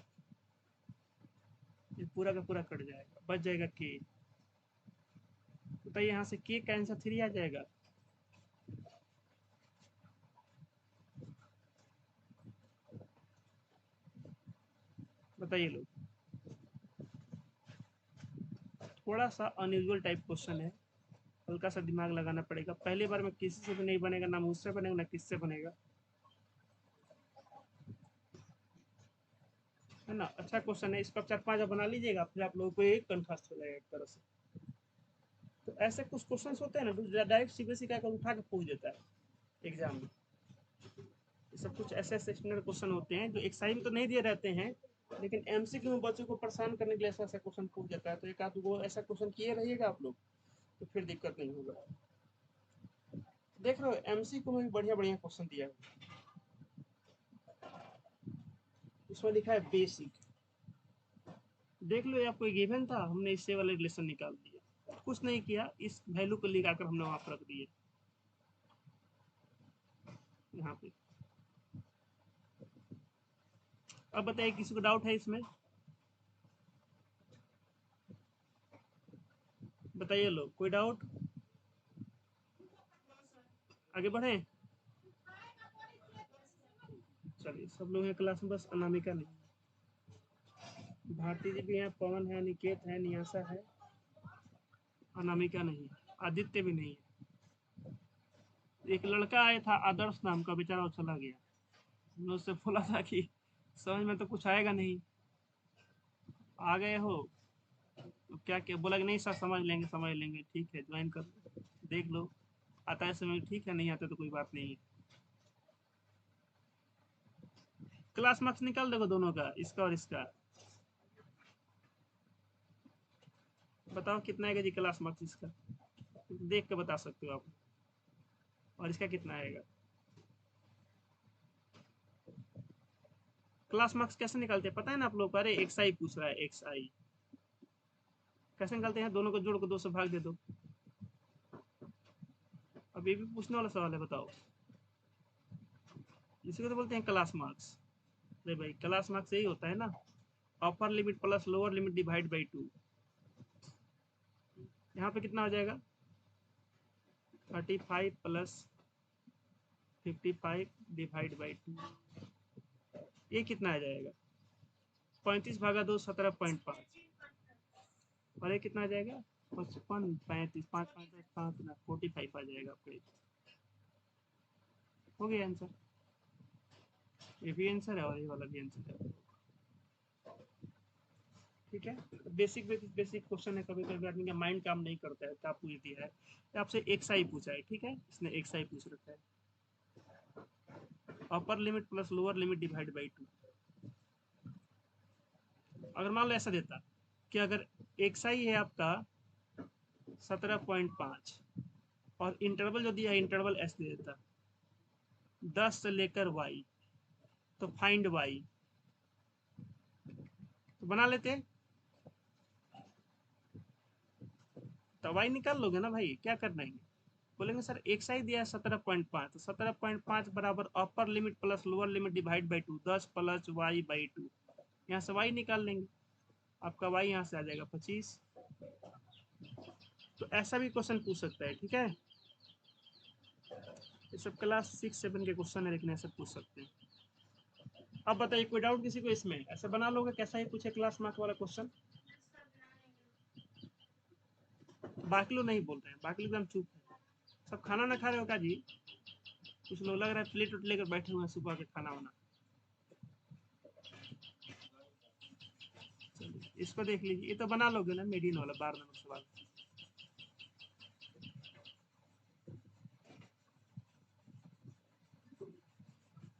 [SPEAKER 1] ये पूरा का पूरा कट जाएगा, बच जाएगा के। बताइए यहाँ से के का आंसर 3 आ जाएगा। बताइए लोग, थोड़ा सा अनयूजुअल टाइप क्वेश्चन है, हल्का सा दिमाग लगाना पड़ेगा। पहली बार में किसी से भी नहीं बनेगा, ना मुझसे बनेगा ना किससे बनेगा, है ना। अच्छा क्वेश्चन है, इसको 4-5 बना लीजिएगा, फिर आप लोगों को एक कंफर्स्ट हो जाएगा एक तरह से। तो ऐसे कुछ क्वेश्चन होते हैं ना, जो डायरेक्ट सीबीएसई का उठा के पूछ देता है एग्जाम में। ये सब कुछ ऐसे ऐसे स्टैंडर्ड क्वेश्चन होते हैं जो एक्साइज में तो नहीं दिए रहते हैं, लेकिन एमसीक्यू में बच्चों को परेशान करने के लिए ऐसा ऐसा क्वेश्चन पूछ देता है। तो एक आध वो ऐसा क्वेश्चन किए रहिएगा आप लोग, तो फिर दिक्कत नहीं होगा। देख रहे हो एमसीक्यू में भी बढ़िया बढ़िया क्वेश्चन दिया है। इसमें लिखा है बेसिक, देख लो, या कोई गिवन था, हमने इससे वाले रिलेशन निकाल दिया, कुछ नहीं किया, इस वैल्यू को लगाकर हमने वहां पर रख दिए यहाँ पे। अब बताइए किसी को डाउट है इसमें, बताइए लोग, कोई डाउट? आगे बढ़े, चलिए सब लोग हैं क्लास में, बस अनामिका नहीं, भारती जी भी हैं, पवन है, निकेत है, नियासा है, अनामिका नहीं, आदित्य भी नहीं है। एक लड़का आया था आदर्श नाम का, बेचारा वो चला गया। हमने उससे बोला था कि समझ में तो कुछ आएगा नहीं, आ गए हो तो क्या क्या, बोला कि नहीं सर समझ लेंगे समझ लेंगे, ठीक है ज्वाइन कर लो, देख लो, आता है समय ठीक है, नहीं आता तो कोई बात नहीं है। क्लास मार्क्स निकाल देखो दोनों का, इसका और इसका, बताओ कितना आएगा जी क्लास मार्क्स इसका, देख के बता सकते हो आप, और इसका कितना आएगा। क्लास मार्क्स कैसे निकालते हैं पता है ना आप लोग? अरे एक्स आई पूछ रहा है, एक्स आई कैसे निकालते हैं? दोनों को जोड़ को 2 से भाग दे दो। अब ये भी पूछने वाला सवाल है, बताओ, इसी को तो बोलते हैं क्लास मार्क्स। अरे भाई क्लास मार्क्स यही होता है ना, अपर limit plus lower limit divide by 2। यहाँ पे कितना हो जाएगा, 35 प्लस 55 डिवाइड बाई 2, ये कितना आ जाएगा, 35 भागा 2 17.5, और ये कितना आ जाएगा 55 35 5 5 5 45 आ जाएगा आपका। हो गया आंसर, ये भी आंसर है और ये वाला भी आंसर है। ठीक है, बेसिक बेसिक बेसिक क्वेश्चन है, कभी कभी आदमी का माइंड काम नहीं करता है, क्या पूछ दिया है, आपसे एक्स आई पूछा है, ठीक है, इसने एक्स आई पूछ रखा है, अपर limit plus lower limit divide by 2। अगर मान लो ऐसा देता कि अगर एक्स आई है आपका 17.5 और इंटरवल जो दिया है इंटरवल एस दे देता 10 से लेकर वाई, तो फाइंड वाई, तो बना लेते, तो वाई निकाल लोगे ना भाई, क्या करना है, बोलेंगे सर एक्स आई दिया है 17.5, तो 17.5 बराबर upper limit plus lower limit divide by 2, 10 plus y by 2, यहाँ से वाई निकाल लेंगे, आपका वाई यहाँ से आ जाएगा 25। तो ऐसा भी क्वेश्चन पूछ सकता है, ठीक है, ये सब क्लास 6-7 के क्वेश्चन है, लेकिन ऐसे पूछ सकते हैं। अब बताइए कोई डाउट किसी को इसमें, ऐसे बना लोगे कैसा ही पूछे क्लास मार्क वाला क्वेश्चन। बाकी लोग नहीं बोल रहे हैं, बाकी लोग एकदम चुप है, सब खाना ना खा रहे हो क्या जी? कुछ लोग लग रहा है प्लेट उठ लेकर बैठे हुए हैं सुबह के खाना वाना। चलिए इसको देख लीजिए, ये तो बना लोगे ना, मेडियन वाला 12 नंबर सवाल।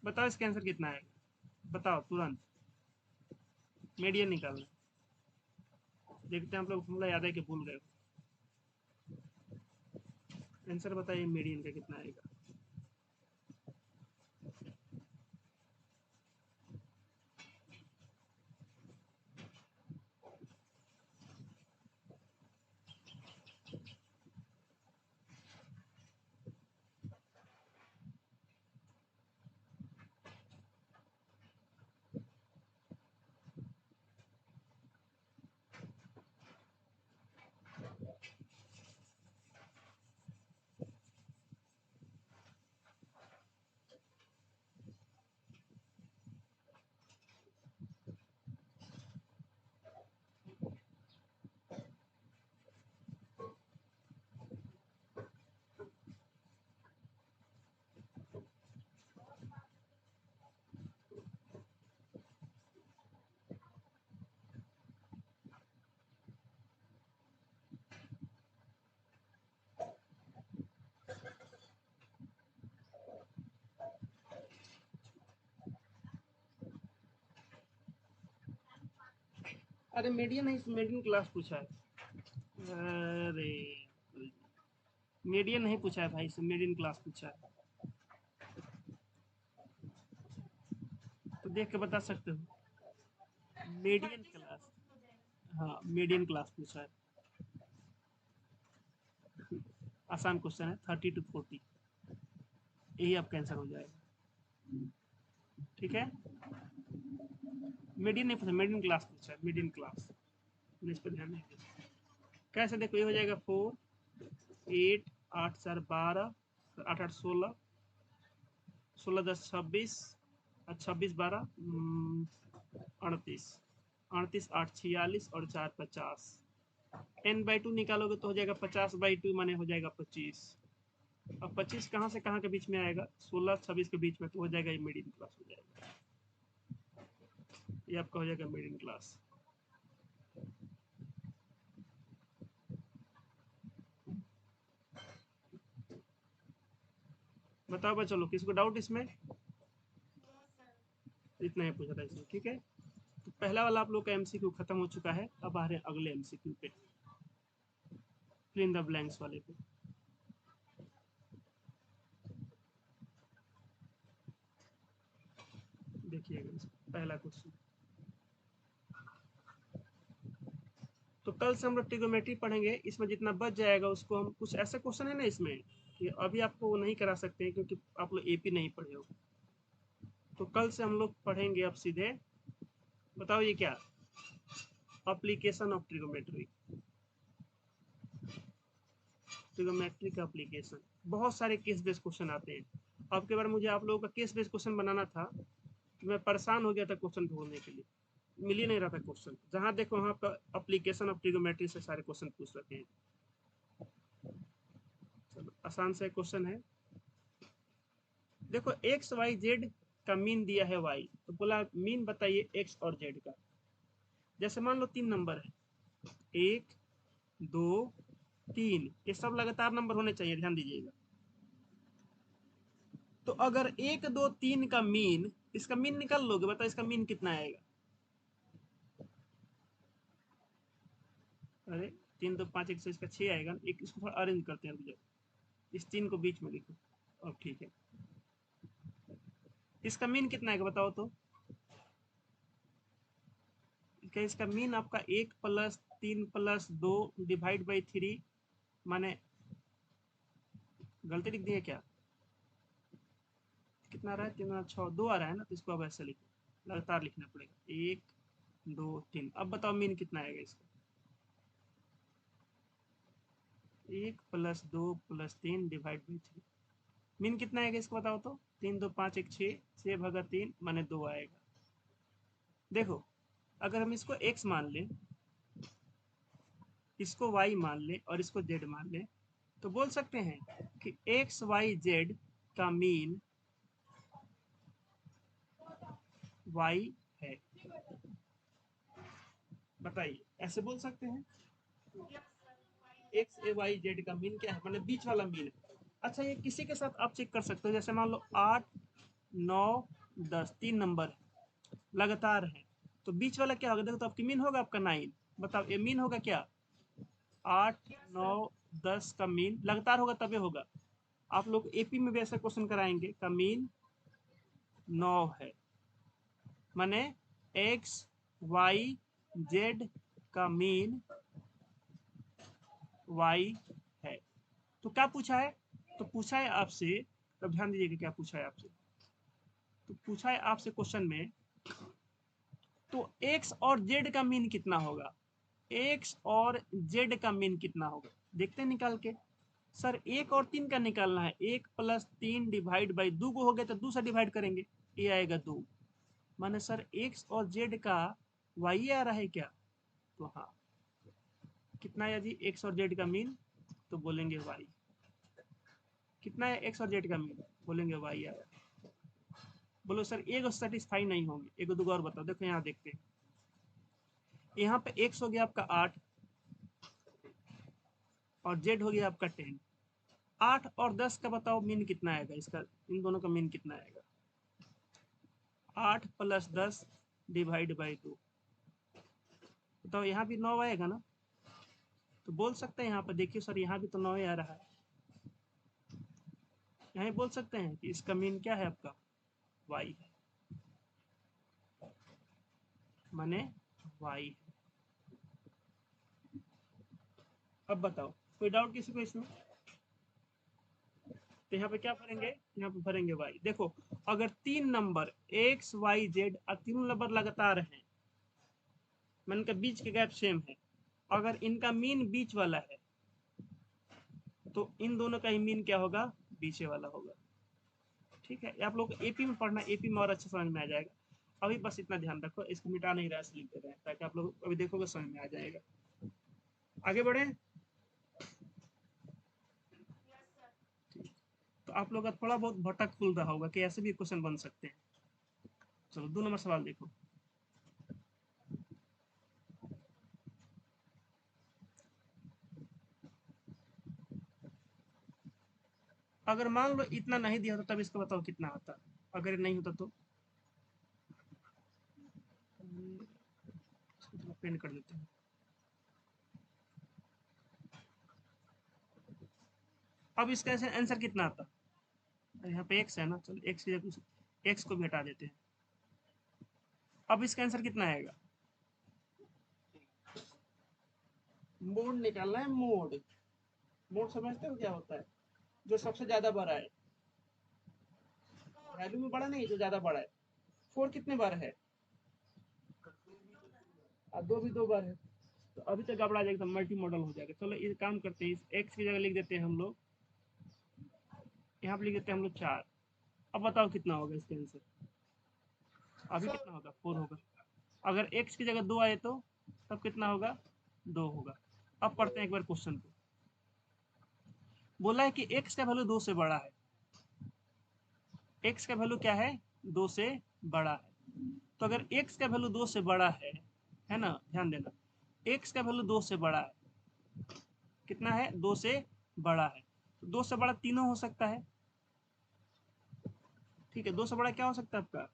[SPEAKER 1] बताओ इसका आंसर कितना है, बताओ तुरंत, मीडियन निकालना, देखते हैं आप लोग फॉर्मूला याद है कि भूल गए हो। आंसर बताइए मीडियन का कितना आएगा। अरे मीडियन है, मीडियन क्लास पूछा है। अरे मीडियन नहीं पूछा है भाई, इसे मीडियन क्लास पूछा है, तो देख के बता सकते हो मीडियन क्लास। हाँ मीडियन क्लास पूछा है, आसान क्वेश्चन है, 30 to 40, यही आपका आंसर हो जाएगा। ठीक है, मीडियन नहीं पूछा, मीडियन क्लास पूछा है, मीडियन क्लास, इस पर ध्यान नहीं दें। कैसे देखो, ये हो जाएगा 4 8 8 4 12 8 8 16 16 10 26 26 12 38 38 8 46 और 4 50। n/2 निकालोगे तो हो जाएगा 50/2 माने हो जाएगा 25। अब 25 कहाँ से कहाँ के बीच में आएगा, 16 26 के बीच में, तो हो जाएगा ये मीडियम क्लास हो जाएगा, ये आपका हो जाएगा मीडियम क्लास। बताओ भाई, चलो किसको डाउट इसमें, इतना ही पूछा था इसमें। ठीक है, तो पहला वाला आप लोग का एमसीक्यू खत्म हो चुका है, अब आ रहे हैं अगले एमसीक्यू पे, फिल इन द ब्लैंक्स वाले पे। देखिएगा पहला क्वेश्चन, तो कल से हम लोग ट्रिग्नोमेट्री पढ़ेंगे, इसमें जितना बच जाएगा उसको हम, कुछ ऐसा क्वेश्चन है ना इसमें कि अभी आपको वो नहीं करा सकते हैं क्योंकि आप लोग एपी नहीं पढ़े हो, तो कल से हम लोग पढ़ेंगे अब सीधे। बताओ ये क्या, एप्लीकेशन ऑफ ट्रिग्नोमेट्री, ट्रिग्नोमेट्री का एप्लीकेशन। बहुत सारे केस बेस्ड क्वेश्चन आते हैं, अब के बार मुझे आप लोगों का केस बेस्ड क्वेश्चन बनाना था, तो मैं परेशान हो गया था क्वेश्चन ढूंढने के लिए, मिल ही नहीं रहा था क्वेश्चन, जहां देखो वहां पर एप्लीकेशन ऑफ ट्रिग्नोमेट्री से सारे क्वेश्चन पूछ रखे हैं। चलो आसान से क्वेश्चन है, देखो एक्स वाई जेड का मीन दिया है वाई, तो बोला मीन बताइए एक्स और जेड का। जैसे मान लो 3 नंबर है, 1 2 3, ये सब लगातार नंबर होने चाहिए, ध्यान दीजिएगा। तो अगर 1 2 3 का मीन, इसका मीन निकाल लोगे, बताओ इसका मीन कितना आएगा। अरे 3 2 5 1 से इसका 6 आएगा, एक इसको थोड़ा अरेंज करते हैं, रुक जाओ, इस 3 को बीच में लिखो, अब ठीक है, इसका मीन कितना आएगा बताओ तो। इसका मीन आपका 1 + 3 + 2 डिवाइड बाई 3, माने गलती लिख दी है क्या, कितना आ रहा है, 3 6 2 आ रहा है ना, तो इसको अब ऐसे लिखो, लगातार लिखना पड़ेगा, 1 2 3। अब बताओ मीन कितना आएगा इसका, 1 + 2 + 3 डिवाइड बाई 3, मीन कितना आएगा इसको बताओ तो। 3 2 5 1 6, 6/3 माने 2 आएगा। देखो अगर हम इसको x मान लें, इसको y मान लें और इसको z मान लें, तो बोल सकते हैं कि x y z का मीन y है। बताइए, ऐसे बोल सकते हैं x a y z का मीन क्या है, मतलब बीच वाला मीन है। अच्छा ये किसी के साथ आप चेक कर सकते हो, जैसे मान लो 8 9 10, 3 नंबर लगातार है, तो बीच वाला क्या होगा, देखो तो आपकी मीन होगा आपका 9, बताओ ये मीन होगा क्या, 8 9 10 का मीन लगातार होगा तभी होगा। आप लोग एपी में भी ऐसा क्वेश्चन कराएंगे, का मीन 9 है, माने एक्स वाई जेड का मीन वाई है। तो क्या पूछा है, तो पूछा है आपसे, तब ध्यान दीजिएगा क्या पूछा है आपसे, तो पूछा है आपसे क्वेश्चन में, तो एक्स और जेड का मीन कितना होगा, एक्स और जेड का मीन कितना होगा, देखते हैं निकाल के। सर 1 और 3 का निकालना है, 1 + 3 डिवाइड बाई 2 को हो गया तो 2 से डिवाइड करेंगे, ये आएगा 2, माने सर एक्स और जेड का वाई आ रहा है क्या, तो हाँ, कितना है जी एक्स और जेड का मीन, तो बोलेंगे वाई। कितना है एक्स और जेड का मीन, बोलेंगे वाई आया। बोलो सर एक सेटिस्फाई नहीं होंगे, एक दो और बताओ, देखो यहाँ देखते हैं, यहाँ पे एक्स हो गया आपका 8 और जेड हो गया आपका 10, 8 और 10 का बताओ मीन कितना आएगा इसका, इन दोनों का मीन कितना आएगा, 8 + 10 डिवाइड बाई 2, तो यहाँ भी 9 आएगा ना, तो बोल सकते हैं यहाँ पर, देखिए सर यहाँ भी तो 9 आ रहा है, यहाँ बोल सकते हैं कि इसका मीन क्या है आपका y है, माने y है। अब बताओ कोई डाउट किसी को इसमें? तो यहाँ पे क्या भरेंगे, यहाँ पे भरेंगे y। देखो अगर 3 नंबर x y z और तीनों नंबर लगातार हैं, मान के बीच के गैप सेम है, अगर इनका मीन बीच वाला है तो इन दोनों का ही मीन क्या होगा, बीच वाला होगा। ठीक है, आप लोग एपी में पढ़ना, एपी में और अच्छा समझ में आ जाएगा। अभी बस इतना ध्यान रखो, इसको मिटा नहीं रहा, लिख दे रहे हैं ताकि आप लोग अभी देखोगे समझ में आ जाएगा। आगे बढ़े, तो आप लोग का थोड़ा बहुत भटक खुल रहा होगा कि ऐसे भी क्वेश्चन बन सकते हैं। चलो 2 नंबर सवाल देखो। अगर मान लो इतना नहीं दिया होता तब इसको बताओ कितना आता, अगर नहीं होता तो पेंड कर देते हैं। अब इसका आंसर कितना आता, यहाँ पे x है ना, चलो x की जगह x को भी हटा देते हैं। अब इसका आंसर कितना आएगा, मोड निकालना है, मोड। मोड समझते हो क्या होता है, जो सबसे ज्यादा बड़ा है, वैल्यू में बड़ा नहीं, जो ज्यादा बड़ा है। 4 कितने बार है, और 2 भी 2 बार है, तो अभी तक गड़बड़ा जाएगा, मल्टी मॉडल हो जाएगा। चलो ये काम करते हैं, इस x की जगह लिख देते हैं हम लोग, यहाँ पे लिख देते हैं हम लोग 4। अब बताओ कितना होगा इसका आंसर, अभी कितना होगा, 4 होगा। अगर x की जगह 2 आए तो तब कितना होगा, 2 होगा। अब पढ़ते हैं एक बार क्वेश्चन को। बोला है कि x का वैल्यू 2 से बड़ा है, x का वैल्यू क्या है, 2 से बड़ा है। तो अगर x का वैल्यू 2 से बड़ा है ना, ध्यान देना, x का वैल्यू 2 से बड़ा है, कितना है, 2 से बड़ा है, तो 2 से बड़ा तीनों हो सकता है। ठीक है, 2 से बड़ा क्या हो सकता है आपका,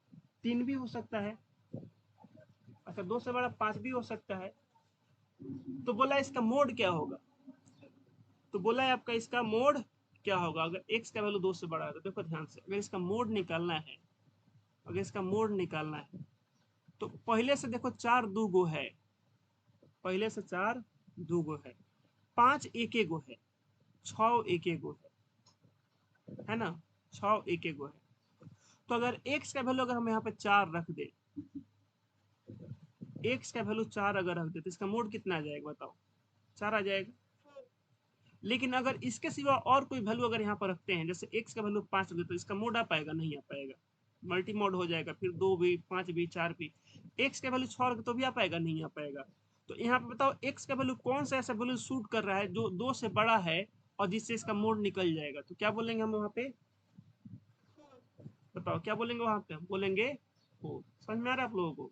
[SPEAKER 1] 3 भी हो सकता है। अच्छा, 2 से बड़ा 5 भी हो सकता है। तो बोला इसका मोड क्या होगा, तो बोला है आपका इसका मोड क्या होगा, अगर x का वैल्यू 2 से बड़ा है। तो देखो ध्यान से, अगर इसका मोड निकालना है, अगर इसका मोड निकालना है तो पहले से देखो 4 दूगो है, पहले से 4 दूगो है, 5 एक गो है, 6 एक गो है ना, 6 एक गो है। तो अगर x का वैल्यू अगर हम यहाँ पे 4 रख दे, x का वैल्यू 4 अगर रख दे तो इसका मोड कितना आ जाएगा बताओ, 4 आ जाएगा। लेकिन अगर इसके सिवा और कोई वैल्यू अगर यहाँ पर रखते हैं, जैसे x का वैल्यू 5 रख दे, तो इसका मोड आ पाएगा, नहीं आ पाएगा, मल्टी मोड हो जाएगा, फिर 2 भी 5 भी 4 भी। x का वैल्यू 6 रख तो भी आ पाएगा, नहीं आ पाएगा। तो यहाँ पे बताओ x का वैल्यू कौन सा ऐसा वैल्यू शूट कर रहा है जो 2 से बड़ा है और जिससे इसका मोड निकल जाएगा, तो क्या बोलेंगे हम वहाँ पे, बताओ क्या बोलेंगे वहाँ पे, हम बोलेंगे 4। समझ में आ रहा है आप लोगों को,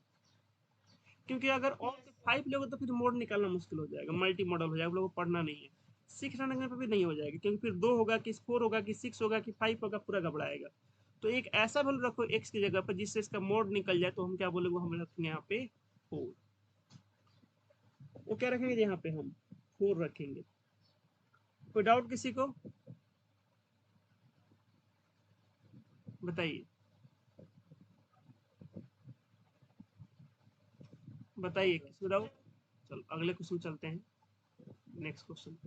[SPEAKER 1] क्योंकि अगर और 5 लोगे तो फिर मोड निकालना मुश्किल हो जाएगा, मल्टी मॉडल हो जाएगा, आप लोगों को पढ़ना नहीं है। 6 रखने पर भी नहीं हो जाएगा, क्योंकि फिर 2 होगा कि 4 होगा कि 6 होगा कि 5 होगा, पूरा घबराएगा। तो एक ऐसा वैल्यू रखो x की जगह पर जिससे इसका मोड निकल जाए, तो हम क्या बोलेंगे, हम रखेंगे यहाँ पे 4। वो क्या रखेंगे यहाँ पे, हम 4 रखेंगे। कोई डाउट किसी को, बताइए बताइए, किसी को डाउट। चलो अगले क्वेश्चन चलते हैं, नेक्स्ट क्वेश्चन।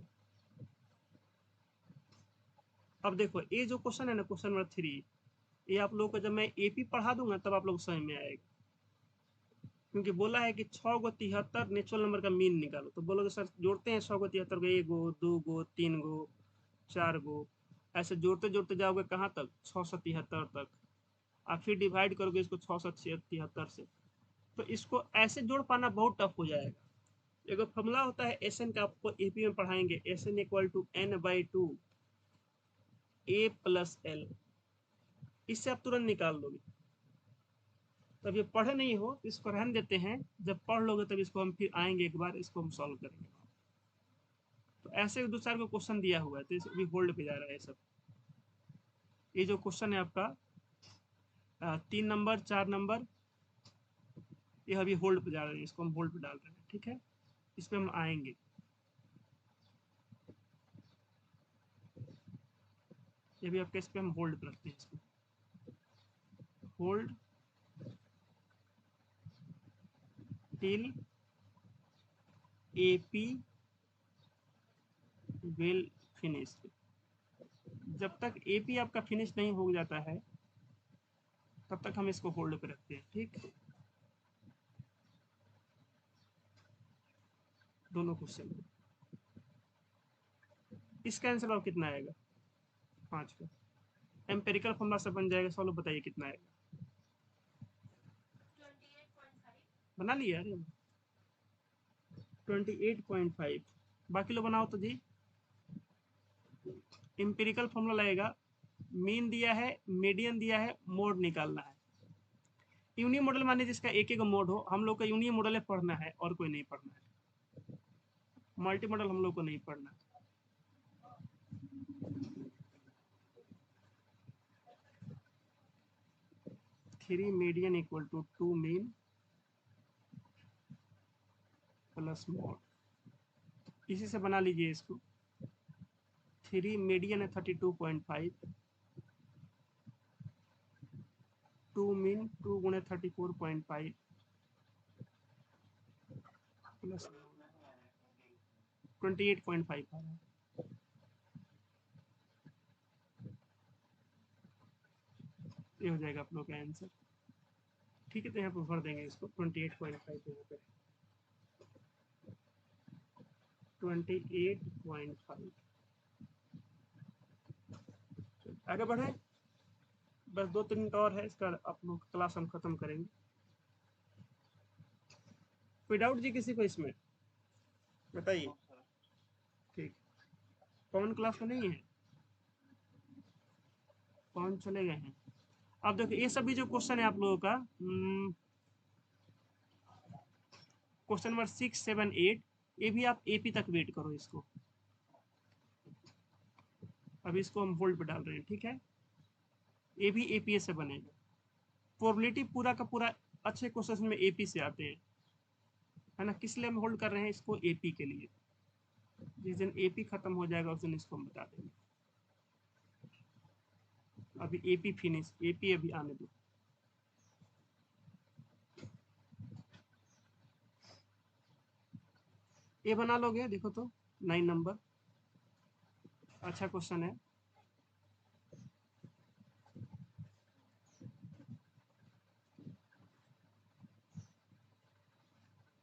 [SPEAKER 1] अब देखो ये जो क्वेश्चन है ना, क्वेश्चन नंबर 3, ये आप लोगों को जब मैं एपी पढ़ा दूंगा तब आप लोग समझ में आएगा। क्योंकि बोला है कि 6 गो 73 नेचुरल नंबर का मीन निकालो, तो बोलोगे सर जोड़ते हैं 6 गो 73 को, 1 गो 2 गो 3 गो 4 गो, ऐसे जोड़ते जोड़ते जाओगे कहाँ तक, 673 तक, और फिर डिवाइड करोगे इसको 673 से, तो इसको ऐसे जोड़ पाना बहुत टफ हो जाएगा। एक फॉर्मूला होता है एस एन का, आपको एपी में पढ़ाएंगे, S n equal to n/2 a plus l, इससे आप तुरंत निकाल लोगे। तब ये पढ़े नहीं हो तो इसको रहने देते हैं, जब पढ़ लोगे तब इसको हम फिर आएंगे एक बार, इसको हम सॉल्व करेंगे। तो ऐसे 2-4 को क्वेश्चन दिया हुआ है, तो इसे अभी होल्ड पे जा रहा है सब। ये जो क्वेश्चन है आपका 3 नंबर 4 नंबर, ये अभी होल्ड पे जा रहे हैं, इसको हम होल्ड पे डाल रहे हैं। ठीक है, इस पे हम आएंगे। ये भी आपके इस पे हम होल्ड पे रखते हैं, इसको hold till AP will finish. जब तक एपी आपका फिनिश नहीं हो जाता है तब तक हम इसको होल्ड पे रखते हैं। ठीक, दोनों क्वेश्चन। इसका आंसर अब कितना आएगा? 5 का एम्पेरिकल फॉर्मूला से बन जाएगा। सॉल्व बताइए कितना आएगा? बना लिया अरे 28.5। बाकी लोग बनाओ तो जी। एम्पेरिकल फॉर्मूला लगेगा, मीन दिया है, मीडियन दिया है, मोड निकालना है। यूनी मॉडल माने जिसका एक एक मोड हो। हम लोग का यूनी मॉडल है पढ़ना है और कोई नहीं पढ़ना है। मल्टी मॉडल हम लोग को नहीं पढ़ना है। Three median equal to 2 mean plus mode. इसी से बना लीजिए इसको। 3 मीडियन है 32.5, 2 मीन 2 गुणे 34.5 प्लस 28.5 आ रहा है। ये हो जाएगा आप लोग का आंसर। ठीक है, तो यहाँ पर भर देंगे इसको 28.5 यहाँ पे 28.5। आगे बढ़े, बस 2-3 मिनट और है, इसका आप लोग क्लास हम खत्म करेंगे। कोई डाउट जी किसी को इसमें? बताइए। ठीक, कौन क्लास में नहीं है? कौन चले गए हैं? अब देखो ये सभी जो क्वेश्चन है आप लोगों का, क्वेश्चन नंबर 6, 7, 8, ये भी आप एपी तक वेट करो इसको। अभी इसको हम होल्ड पे डाल रहे हैं। ठीक है, ये भी एपीए से बनेगा। प्रोबेबिलिटी पूरा का पूरा अच्छे क्वेश्चन में एपी से आते हैं, है ना। किस लिए हम होल्ड कर रहे हैं इसको? एपी के लिए। जिस दिन एपी खत्म हो जाएगा उस दिन इसको हम बता देंगे। अभी एपी फिनिश, एपी अभी आने दो। ये बना लोगे? देखो तो 9 नंबर अच्छा क्वेश्चन है।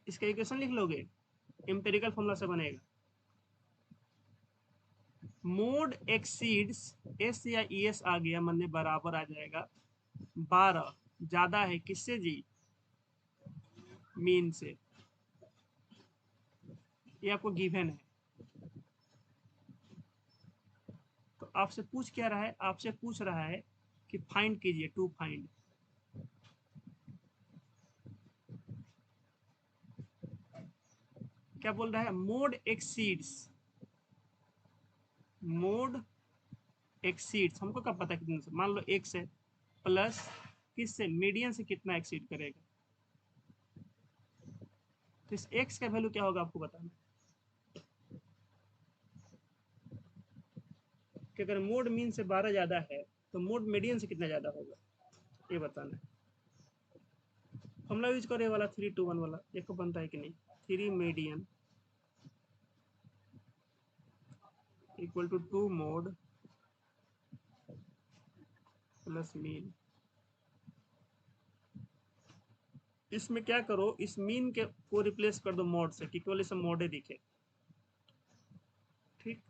[SPEAKER 1] इसका इक्वेशन लिख लोगे, एम्पेरिकल फॉर्मूला से बनेगा। मोड एक्सीड्स एस या एस आ गया, मतलब बराबर आ जाएगा 12। ज्यादा है किससे जी? मीन से। ये आपको गिवन है। तो आपसे पूछ क्या रहा है? आपसे पूछ रहा है कि फाइंड कीजिए, टू फाइंड। क्या बोल रहा है? मोड एक्सीड्स, मोड एक्सीड्स हमको कब पता कितने से? मान लो एक से प्लस किससे? मीडियन से कितना एक्सीड करेगा। तो इस एक्स का वैल्यू क्या होगा आपको बताना कि अगर मोड मीन से 12 ज्यादा है तो मोड मीडियन से कितना ज्यादा होगा, ये बताना है। फॉर्मूला यूज करे वाला 3, 2, 1 वाला, देखो बनता है कि नहीं। 3 median equal to 2 mode plus mean. इसमें क्या करो, इस मीन के को रिप्लेस कर दो मोड से कि केवल इसे मोडे दिखे। ठीक,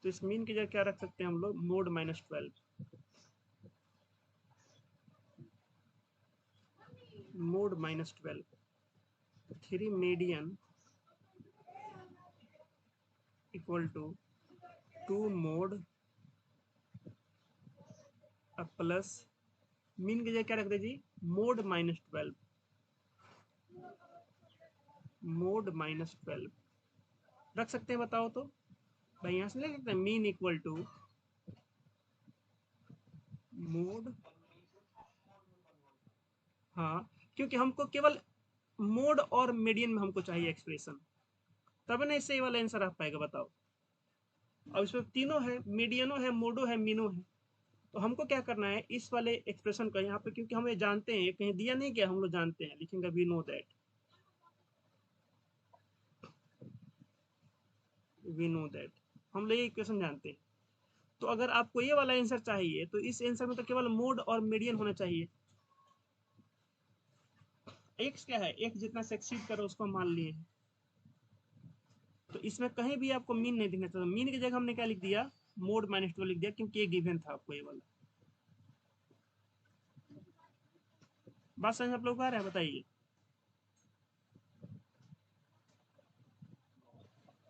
[SPEAKER 1] तो इस मीन की जगह क्या रख सकते हैं हम लोग? Mode -12। Mode -12। 3 median equal to 2 mode plus mean की जगह क्या रख दे जी? मोड -12। मोड -12 रख सकते हैं, बताओ तो भाई। यहां से ले सकते हैं मीन इक्वल टू मोड। हाँ, क्योंकि हमको केवल मोड और मीडियन में हमको चाहिए एक्सप्रेशन, तब ना इससे ये वाला आंसर आ पाएगा। बताओ, अब इसमें तीनों है, मीडियनो है, मोडो है, मीनो है। तो हमको क्या करना है, इस वाले एक्सप्रेशन का यहाँ पे, क्योंकि हम ये जानते हैं, कहीं दिया नहीं क्या, हम लोग जानते हैं, लिखेंगे we know that, we know that, हम लोग ये इक्वेशन जानते हैं। तो अगर आपको ये वाला आंसर चाहिए तो इस आंसर में तो केवल मोड और मीडियन होना चाहिए। एक्स क्या है, एक्स जितना सक्सीड करो उसको मान लिए हैं। तो इसमें कहीं भी आपको मीन नहीं दिखना चाहिए, मीन की जगह हमने क्या लिख दिया, मोड माइनस 2 लिख दिया, क्योंकि ये गिवन था आपको ये वाला। बात समझ आप लोग आ रहा है, बताइए।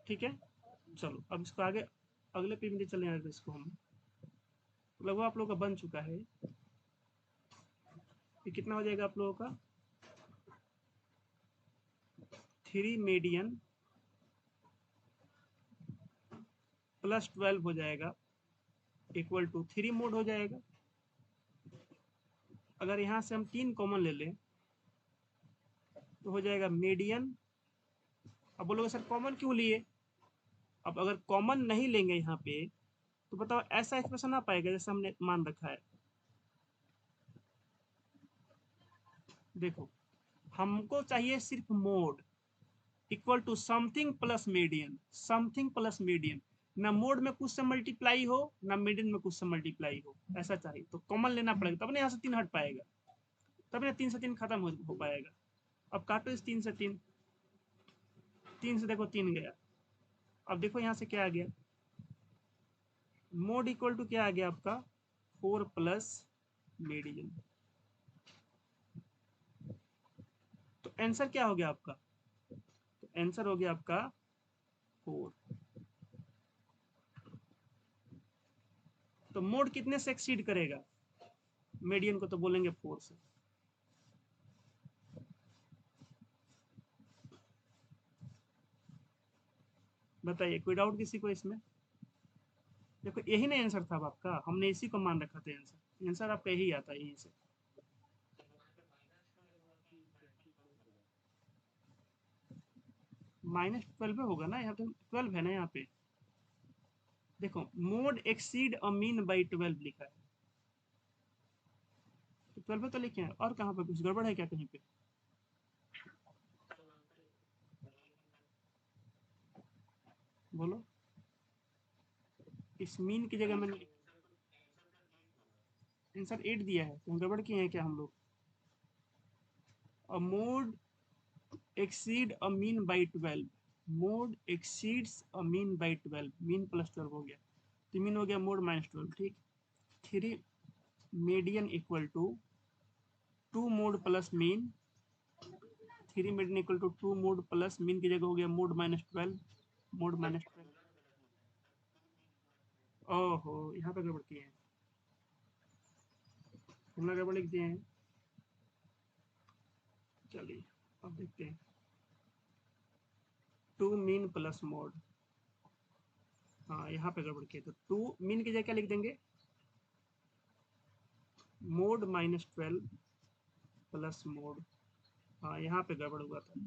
[SPEAKER 1] ठीक है, चलो अब इसको आगे अगले पेज में चले आगे, इसको हम लगभग आप लोगों का बन चुका है। ये कितना हो जाएगा आप लोगों का, 3 मीडियन प्लस 12 हो जाएगा इक्वल टू 3 मोड हो जाएगा। अगर यहाँ से हम 3 कॉमन ले लें तो हो जाएगा मीडियन। अब बोलोगे सर कॉमन क्यों लिए, अब अगर कॉमन नहीं लेंगे यहाँ पे तो बताओ ऐसा एक्सप्रेशन आ पाएगा जैसे हमने मान रखा है। देखो, हमको चाहिए सिर्फ mode equal to something plus median, something plus median, ना मोड में कुछ से मल्टीप्लाई हो ना मीडियन में कुछ से मल्टीप्लाई हो, ऐसा चाहिए। तो कॉमन लेना पड़ेगा, तब ना यहाँ से 3 हट पाएगा, तब ना 3 से 3 खत्म हो पाएगा। अब काटो इस 3 से 3, 3 से देखो 3 गया। अब देखो यहाँ से क्या आ गया, मोड इक्वल टू क्या आ गया आपका, 4 प्लस मीडियन। तो आंसर क्या हो गया आपका, तो आंसर हो गया आपका 4। तो मोड कितने से एक्सीड करेगा, मीडियन को तो बोलेंगे 4 से। बताइए कोई डाउट किसी को इसमें। देखो यही ना आंसर था आपका, हमने इसी को मान रखा था आंसर, आंसर आपका यही आता है यहीं से। -12 होगा ना, यहाँ पे 12 है ना यहाँ पे। देखो mode exceed a mean by 12 लिखा है, तो 12 तो लिखे हैं, और कहाँ पे कुछ गड़बड़ है क्या कहीं पे। बोलो, इस मीन की जगह मैंने आंसर 8 दिया है, तो गड़बड़ किए हैं क्या हम लोग। A mode exceed a mean by 12, mode exceeds a mean by 12, mean plus 12 हो गया, तो मीन हो गया मोड माइनस 12, ठीक। 3 median equal to 2 mode plus mean, 3 median equal to 2 mode plus mean की जगह हो गया मोड माइनस 12, मोड माइनस 12। ओहो, यहाँ पे गड़बड़ किए हैं, हम लोग गड़बड़ लिख दिए हैं। चलिए अब देखते हैं, 2 मीन प्लस मोड, हाँ यहाँ पे गड़बड़ किए, तो 2 मीन की जगह क्या लिख देंगे, मोड माइनस 12 प्लस मोड, हाँ यहाँ पे गड़बड़ हुआ था,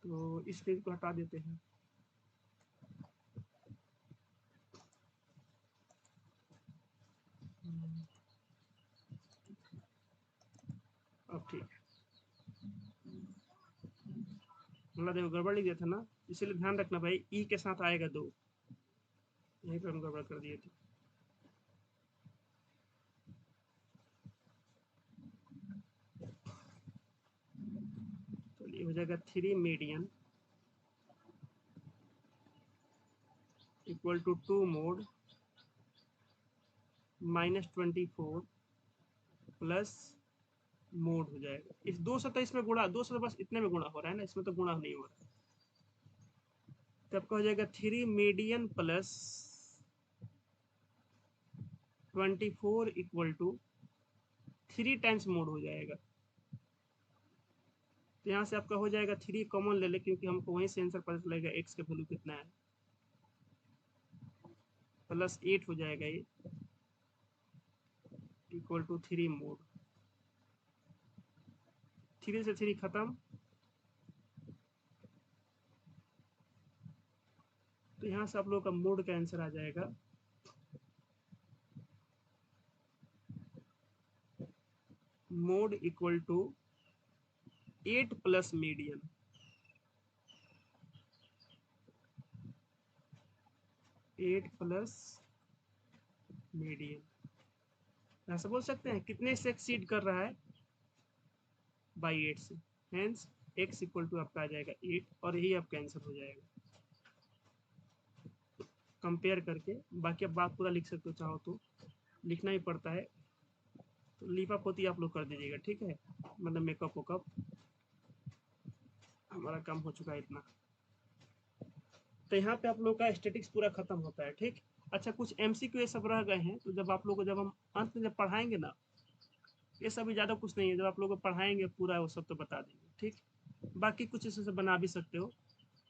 [SPEAKER 1] तो इस पेज को हटा देते हैं। अब ठीक है, मतलब देखो गड़बड़ लिख दिया था ना, इसीलिए ध्यान रखना भाई, ई के साथ आएगा 2, यहीं पे हम गड़बड़ कर दिए थे। चलिए हो जाएगा 3 median equal to 2 mode -24 plus mode हो जाएगा। इस 2 से तो इसमें गुणा, 2 से तो बस इतने में गुणा हो रहा है ना, इसमें तो गुणा नहीं हो रहा है। तो आपका हो जाएगा 3 median plus 24 equal to 3 times mode हो जाएगा। तो यहाँ से आपका हो जाएगा 3 कॉमन ले ले, क्योंकि हमको वहीं से आंसर पता चलेगा एक्स का वैल्यू कितना है, प्लस 8 हो जाएगा ये इक्वल टू 3 मोड। 3 से 3 खत्म। तो यहाँ से आप लोगों का मोड का आंसर आ जाएगा mode equal to 8 plus median. 8 plus median ऐसा बोल सकते हैं। कितने से एक्सीड कर रहा है? बाई 8 से। हेंस x इक्वल टू आपका आ जाएगा 8 और यही आपका आंसर हो जाएगा। कंपेयर करके बाकी आप बात पूरा लिख सकते हो, चाहो तो लिखना ही पड़ता है। तो लीपा पोती आप लोग कर दीजिएगा, ठीक है। मतलब मेकअप वेकअप हमारा काम हो चुका है इतना। तो यहाँ पे आप लोग का स्टेटिक्स पूरा खत्म होता है, ठीक। अच्छा, कुछ एमसीक्यू ये सब रह गए हैं, तो जब आप लोग को जब हम अंत में जब पढ़ाएंगे ना, ये सब ज़्यादा कुछ नहीं है, जब आप लोग को पढ़ाएंगे पूरा वो सब तो बता देंगे, ठीक। बाकी कुछ इसे से बना भी सकते हो,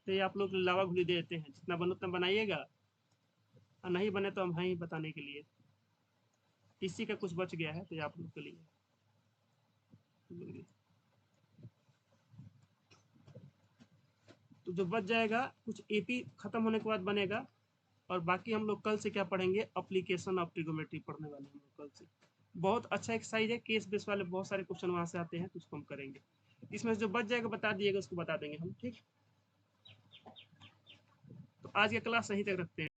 [SPEAKER 1] तो ये आप लोग लावा घुली दे देते हैं, जितना बनो उतना बनाइएगा, और नहीं बने तो हम हैं ही बताने के लिए। इसी का कुछ बच गया है तो ये आप लोग के लिए। तो जो बच जाएगा कुछ एपी खत्म होने के बाद बनेगा, और बाकी हम लोग कल से क्या पढ़ेंगे? एप्लीकेशन ऑफ ट्रिगोनोमेट्री पढ़ने वाले हैं हम लोग कल से। बहुत अच्छा एक्सरसाइज है, केस बेस वाले बहुत सारे क्वेश्चन वहाँ से आते हैं, तो उसको हम करेंगे। इसमें जो बच जाएगा बता दिएगा, उसको बता देंगे हम, ठीक। तो आज का क्लास यहीं तक रखते हैं।